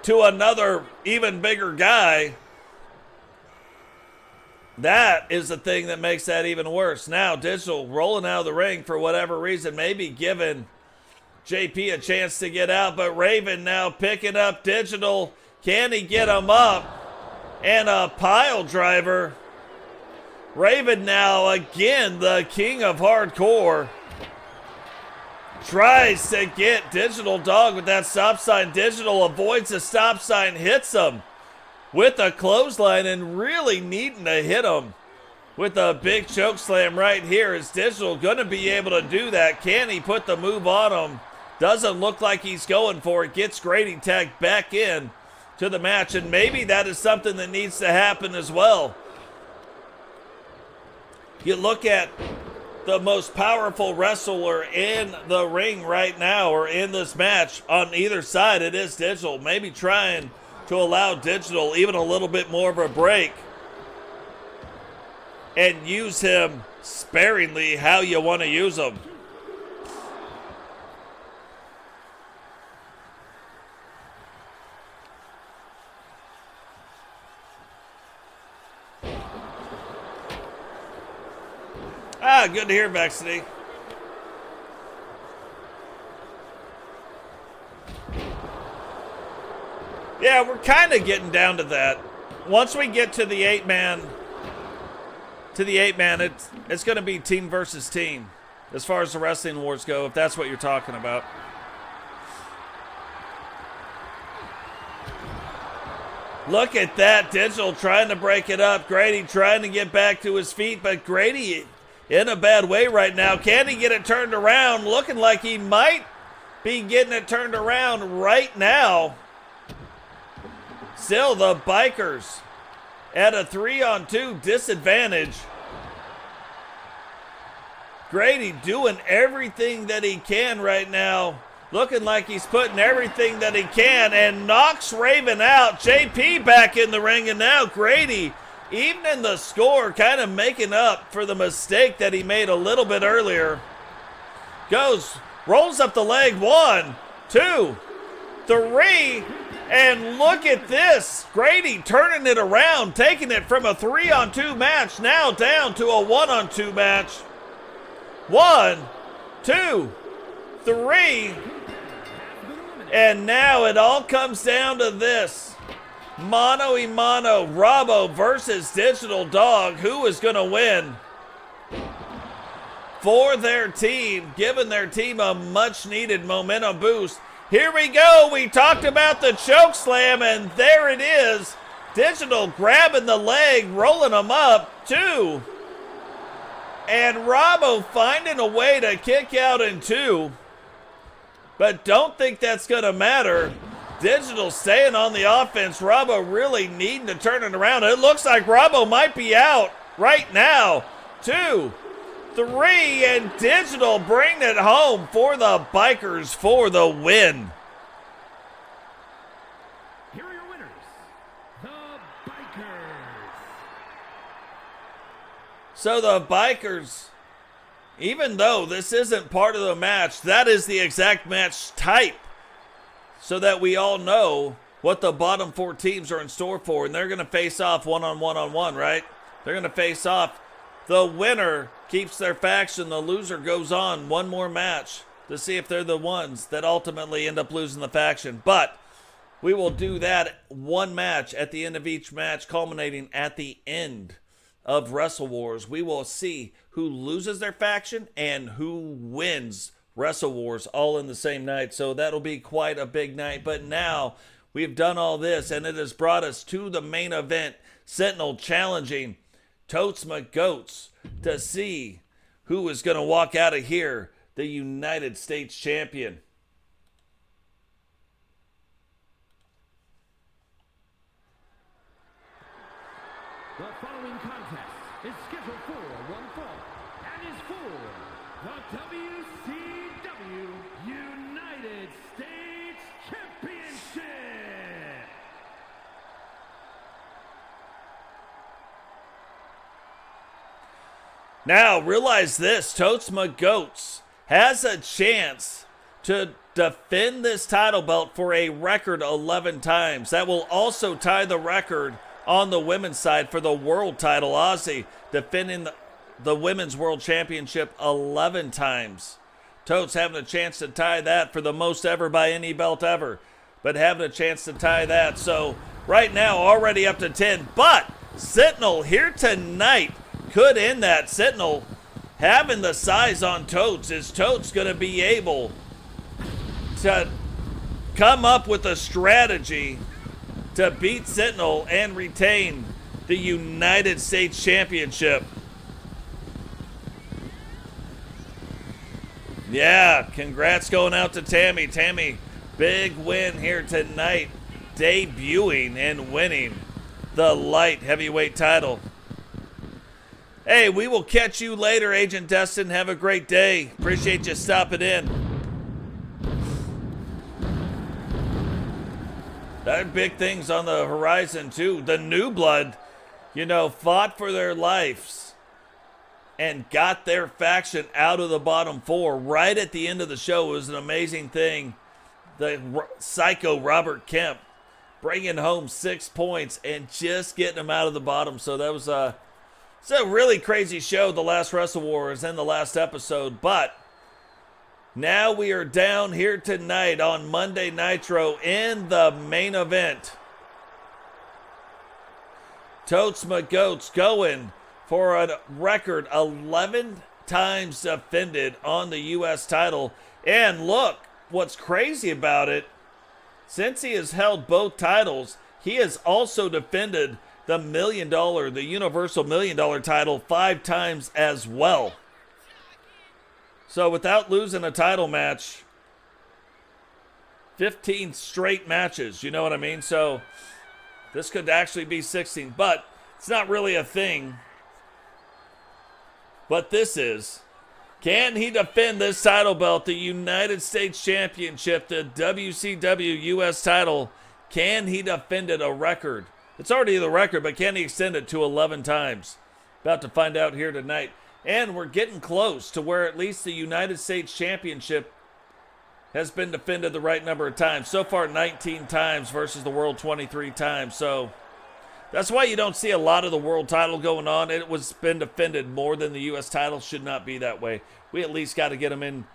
to another even bigger guy, that is the thing that makes that even worse. Now, Digital rolling out of the ring for whatever reason, maybe giving JP a chance to get out. But Raven now picking up Digital. Can he get him up? And a pile driver. Raven now, again, the king of hardcore, tries to get Digital Dog with that stop sign. Digital avoids the stop sign, hits him with a clothesline, and really needing to hit him with a big choke slam right here. Is Digital going to be able to do that? Can he put the move on him? Doesn't look like he's going for it. Gets Grady tagged back in to the match, and maybe that is something that needs to happen as well. You look at the most powerful wrestler in the ring right now, or in this match, on either side, it is Digital. Maybe trying to allow Digital even a little bit more of a break and use him sparingly how you want to use him. Good to hear, Vexity. Yeah, we're kind of getting down to that. Once we get to the eight-man, it's going to be team versus team as far as the wrestling wars go, if that's what you're talking about. Look at that, Digital trying to break it up. Grady trying to get back to his feet, but Grady in a bad way right now. Can he get it turned around? Looking like he might be getting it turned around right now. Still, the Bikers at a 3-on-2 disadvantage. Grady doing everything that he can right now. Looking like he's putting everything that he can, and knocks Raven out. JP back in the ring, and now Grady, even in the score, kind of making up for the mistake that he made a little bit earlier. Rolls up the leg. 1, 2, 3, and look at this. Grady turning it around, taking it from a 3-on-2 match now down to a 1-on-2 match. 1, 2, 3, and now it all comes down to this. Mano a mano, Robbo versus Digital Dog. Who is going to win for their team, giving their team a much-needed momentum boost. Here we go. We talked about the choke slam, and there it is. Digital grabbing the leg, rolling him up. 2. And Robbo finding a way to kick out in 2. But don't think that's going to matter. Digital staying on the offense. Robbo really needing to turn it around. It looks like Robbo might be out right now. 2, 3, and Digital bringing it home for the Bikers for the win. Here are your winners, the Bikers. So the Bikers even though this isn't part of the match, that is the exact match type, so that we all know what the bottom 4 teams are in store for, and they're going to face off one-on-one, right? They're going to face off. The winner keeps their faction. The loser goes on one more match to see if they're the ones that ultimately end up losing the faction. But we will do that one match at the end of each match, culminating at the end of Wrestle Wars. We will see who loses their faction and who wins Wrestle Wars all in the same night. So that'll be quite a big night. But now we've done all this, and it has brought us to the main event. Sentinel challenging Totes McGotes to see who is going to walk out of here the United States champion. The following contest is scheduled for one fall and is for the WCW United States Championship. Now, realize this, Totes McGotes has a chance to defend this title belt for a record 11 times. That will also tie the record on the women's side for the world title. Aussie defending the Women's World Championship 11 times. Totes having a chance to tie that for the most ever by any belt ever, but having a chance to tie that. So right now, already up to 10, but Sentinel here tonight could end that. Sentinel having the size on Totes. Is Totes going to be able to come up with a strategy to beat Sentinel and retain the United States Championship? Yeah, congrats going out to Tammy. Tammy, big win here tonight, debuting and winning the light heavyweight title. Hey, we will catch you later, Agent Destin. Have a great day. Appreciate you stopping in. There are big things on the horizon, too. The New Blood, fought for their lives and got their faction out of the bottom 4 right at the end of the show. It was an amazing thing. The psycho Robert Kemp bringing home 6 points and just getting them out of the bottom. So that was it's a really crazy show, the last Wrestle Wars and the last episode. But now we are down here tonight on Monday Nitro in the main event. Totes McGotes going for a record 11 times defended on the U.S. title. And look, what's crazy about it, since he has held both titles, he has also defended the the Universal $1 Million title 5 times as well. So without losing a title match, 15 straight matches, you know what I mean? So this could actually be 16, but it's not really a thing. But this is, can he defend this title belt, the United States Championship, the WCW US title? Can he defend it a record? It's already the record, but can he extend it to 11 times? About to find out here tonight. And we're getting close to where at least the United States Championship has been defended the right number of times. So far, 19 times versus the world 23 times. So that's why you don't see a lot of the world title going on. It was been defended more than the U.S. title. Should not be that way. We at least got to get them in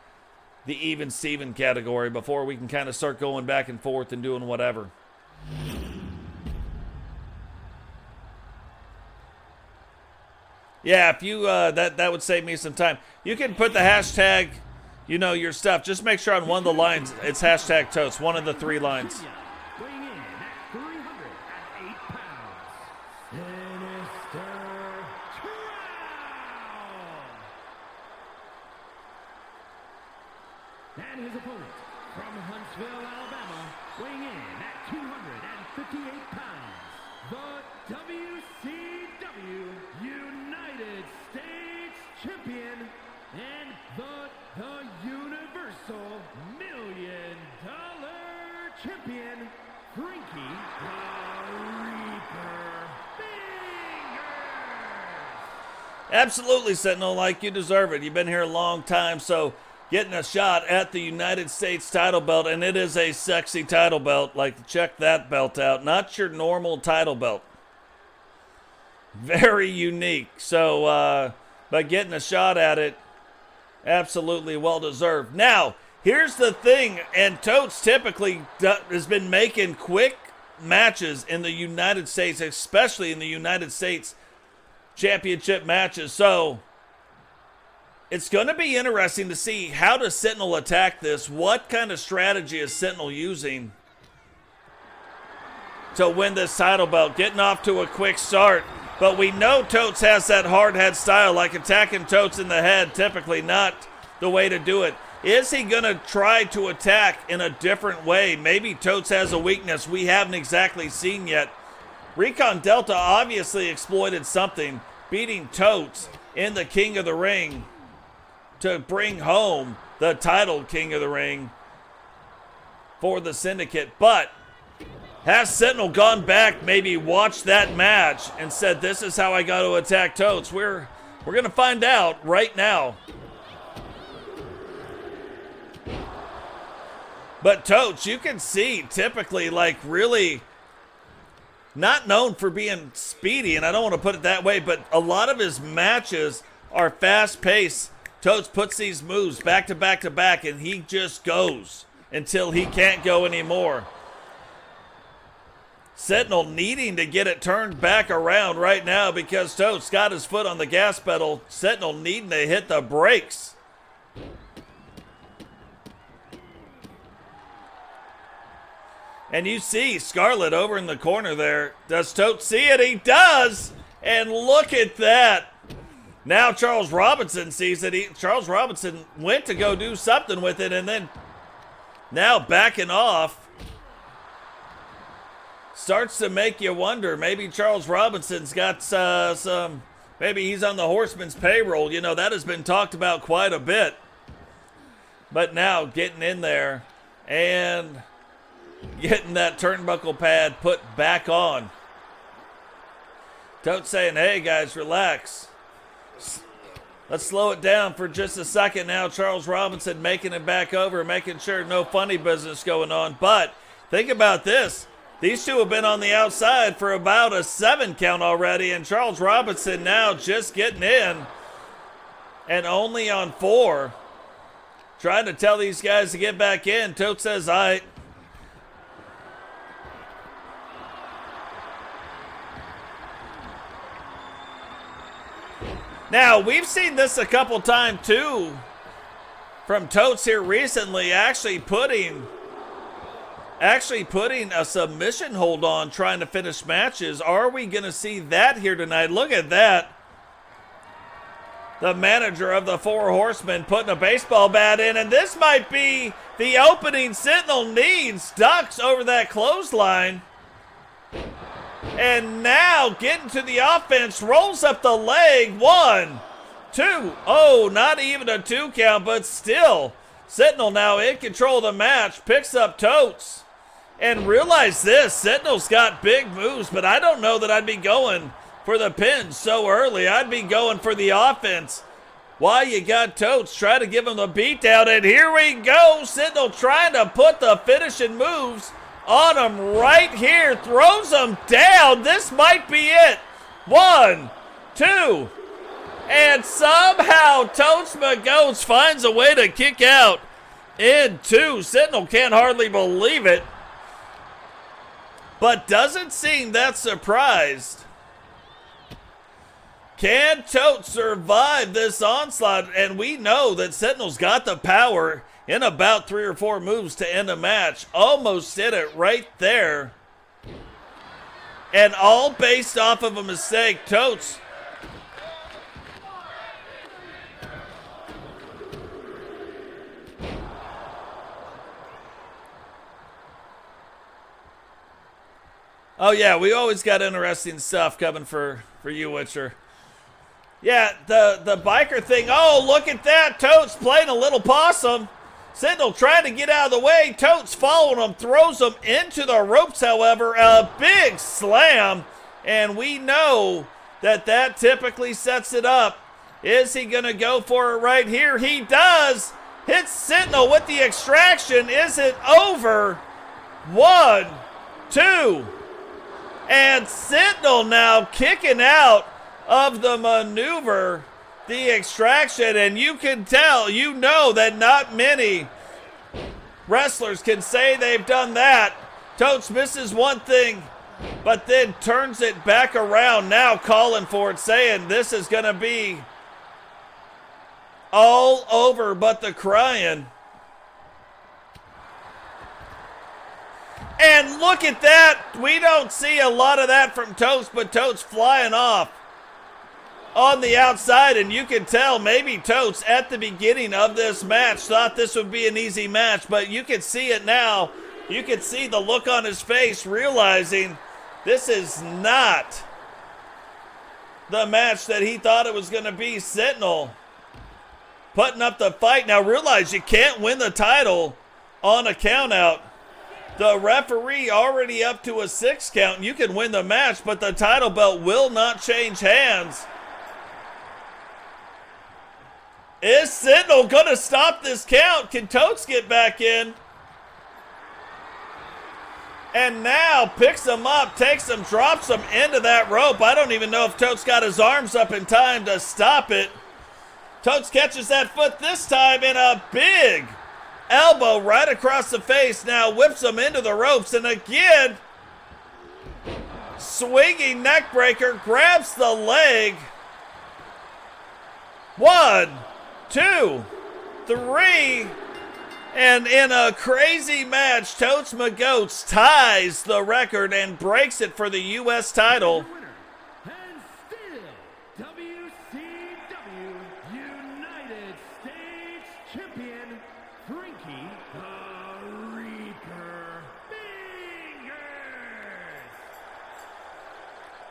the even-Steven category before we can kind of start going back and forth and doing whatever. Yeah, if you, that would save me some time. You can put the hashtag, your stuff. Just make sure on one of the lines, it's hashtag Totes, one of the 3 lines. Weighing in at 308 pounds, Sinister Crown. And his opponent from Huntsville, Alabama, weighing in at 258 pounds, the WCW United States Champion and the Universal $1 Million Champion, Frankie the Reaper Fingers. Absolutely, Sentinel, like you deserve it. You've been here a long time, so getting a shot at the United States title belt, and it is a sexy title belt. Like, check that belt out. Not your normal title belt. Very unique. So, but getting a shot at it, absolutely well-deserved. Now, here's the thing, and Totes typically has been making quick matches in the United States, especially in the United States championship matches. So it's going to be interesting to see how does Sentinel attack this. What kind of strategy is Sentinel using to win this title belt? Getting off to a quick start, but we know Totes has that hard head style, like attacking Totes in the head, typically not the way to do it. Is he going to try to attack in a different way? Maybe Totes has a weakness we haven't exactly seen yet. Recon Delta obviously exploited something, beating Totes in the King of the Ring to bring home the title King of the Ring for the Syndicate. But has Sentinel gone back, maybe watched that match and said, this is how I got to attack Totes? We're going to find out right now. But Totes, you can see, typically, like, really not known for being speedy, and I don't want to put it that way, but a lot of his matches are fast-paced. Totes puts these moves back to back to back, and he just goes until he can't go anymore. Sentinel needing to get it turned back around right now because Totes got his foot on the gas pedal. Sentinel needing to hit the brakes. And you see Scarlett over in the corner there. Does Totes see it? He does! And look at that. Now Charles Robinson sees it. Charles Robinson went to go do something with it and then now backing off. Starts to make you wonder. Maybe Charles Robinson's got some, maybe he's on the Horseman's payroll. You know, that has been talked about quite a bit. But now getting in there and getting that turnbuckle pad put back on. Totes saying, hey guys, relax. Let's slow it down for just a second now. Charles Robinson making it back over, making sure no funny business going on. But think about this. These two have been on the outside for about a 7 count already, and Charles Robinson now just getting in and only on 4. Trying to tell these guys to get back in. Totes says, all right. Now, we've seen this a couple times too from Totes here recently, actually putting a submission hold on, trying to finish matches. Are we going to see that here tonight? Look at that. The manager of the Four Horsemen putting a baseball bat in, and this might be the opening Sentinel needs. Ducks over that clothesline. And now getting to the offense, rolls up the leg. 1, 2. Oh, not even a 2 count, but still. Sentinel now in control of the match, picks up Totes. And realize this, Sentinel's got big moves, but I don't know that I'd be going for the pin so early. I'd be going for the offense. While you got Totes, try to give him the beatdown, and here we go. Sentinel trying to put the finishing moves on him right here, throws him down. This might be it. 1, 2, and somehow Totes McGotes finds a way to kick out in 2. Sentinel can't hardly believe it, but doesn't seem that surprised. Can Totes survive this onslaught? And we know that Sentinel's got the power in about 3 or 4 moves to end a match. Almost did it right there. And all based off of a mistake. Totes. Oh yeah, we always got interesting stuff coming for you, Witcher. Yeah, the biker thing. Oh, look at that. Totes playing a little possum. Sentinel trying to get out of the way. Totes following him, throws him into the ropes, however. A big slam. And we know that typically sets it up Is he going to go for it right here? He does. Hits Sentinel with the extraction. Is it over? 1, 2. And Sentinel now kicking out of the maneuver, the extraction. And you can tell, you know that not many wrestlers can say they've done that. Totes misses one thing, but then turns it back around, now calling for it, saying this is going to be all over but the crying. And look at that. We don't see a lot of that from Totes, but Totes flying off on the outside, and you can tell maybe Totes at the beginning of this match thought this would be an easy match, but you can see it now. You can see the look on his face, realizing this is not the match that he thought it was going to be. Sentinel putting up the fight. Now realize you can't win the title on a count out. The referee already up to a 6 count, and you can win the match, but the title belt will not change hands. Is Sentinel going to stop this count? Can Totes get back in? And now picks him up, takes him, drops him into that rope. I don't even know if Totes got his arms up in time to stop it. Totes catches that foot this time in a big elbow right across the face. Now whips him into the ropes, and again, swinging neck breaker, grabs the leg. 1, 2, 3. And in a crazy match, Totes McGotes ties the record and breaks it for the U.S. title. And still WCW United States Champion, Frankie the Reaper Fingers.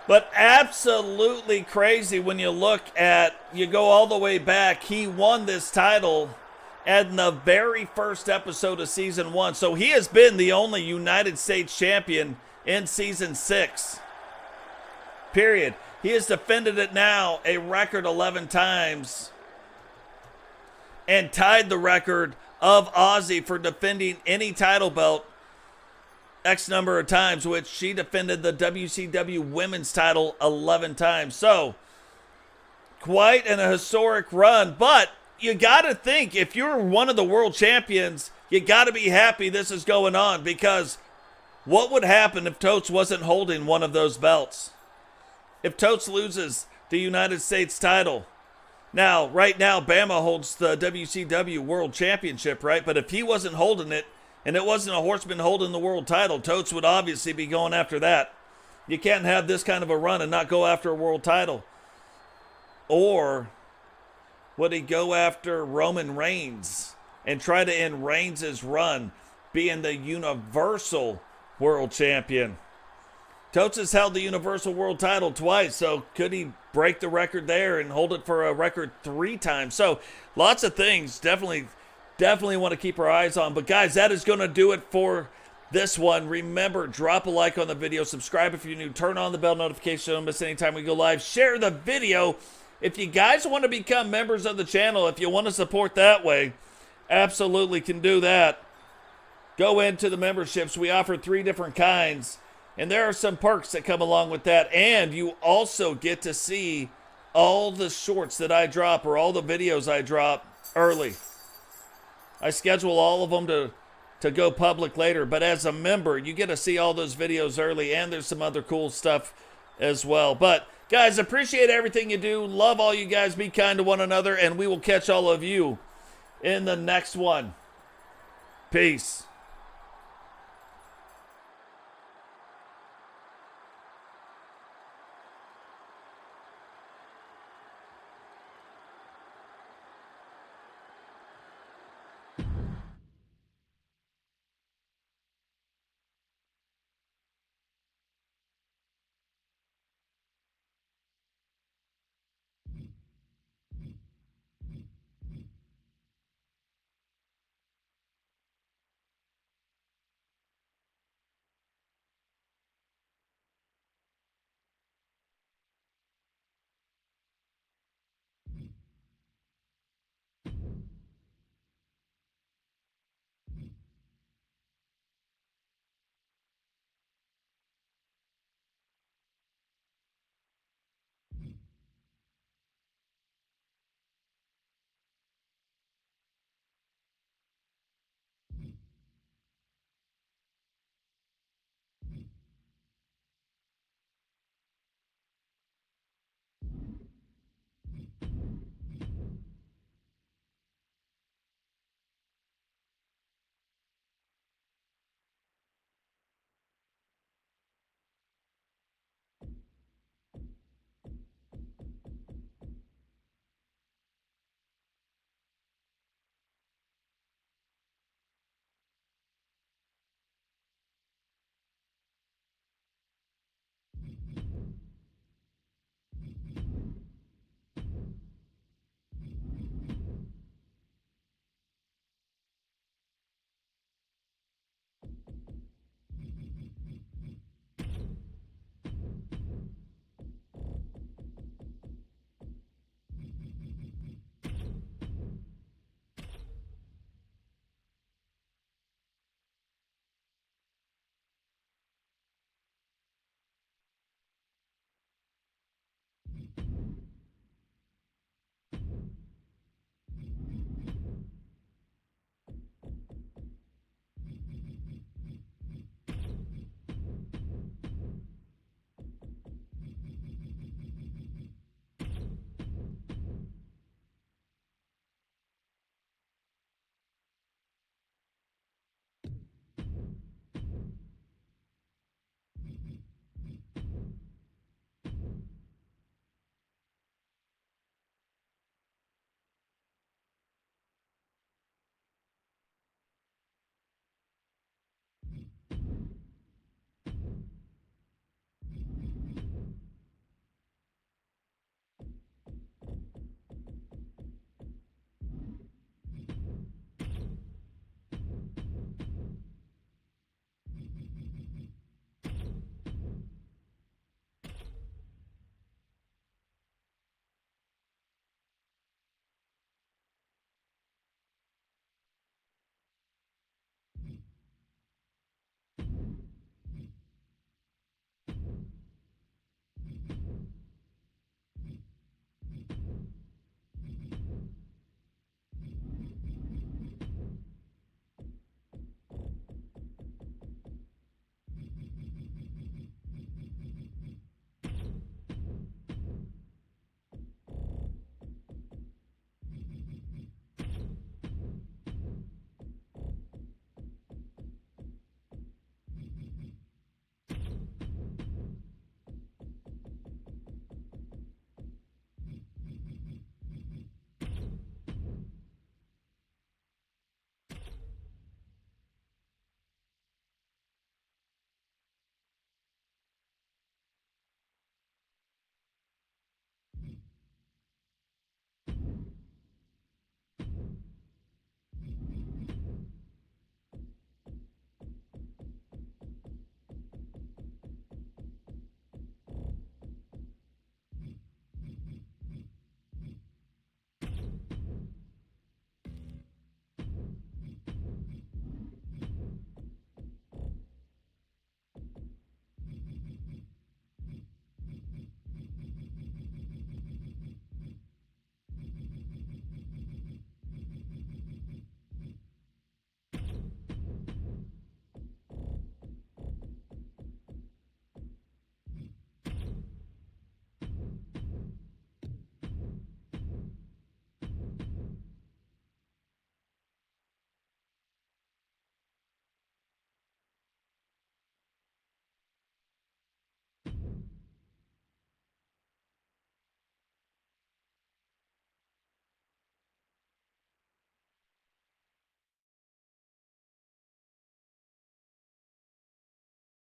But absolutely crazy when you look at, you go all the way back, he won this title in the very first episode of season 1. So he has been the only United States champion in season 6. Period. He has defended it now a record 11 times and tied the record of Aussie for defending any title belt X number of times, which she defended the WCW women's title 11 times. So quite an historic run, but you got to think, if you're one of the world champions, you got to be happy this is going on, because what would happen if Totes wasn't holding one of those belts? If Totes loses the United States title. Now, right now, Bama holds the WCW World Championship, right? But if he wasn't holding it, and it wasn't a Horseman holding the world title, Totes would obviously be going after that. You can't have this kind of a run and not go after a world title. Or would he go after Roman Reigns and try to end Reigns' run being the Universal World Champion? Totes has held the Universal World title twice, so could he break the record there and hold it for a record 3 times? So lots of things definitely want to keep our eyes on. But guys, that is going to do it for this one. Remember, drop a like on the video, subscribe if you're new, turn on the bell notification so you don't miss any time we go live, share the video. If you guys want to become members of the channel, if you want to support that way, absolutely can do that. Go into the memberships. We offer 3 different kinds, and there are some perks that come along with that. And you also get to see all the shorts that I drop, or all the videos I drop, early. I schedule all of them to go public later, but as a member, you get to see all those videos early, and there's some other cool stuff as well. But guys, appreciate everything you do. Love all you guys. Be kind to one another, and we will catch all of you in the next one. Peace.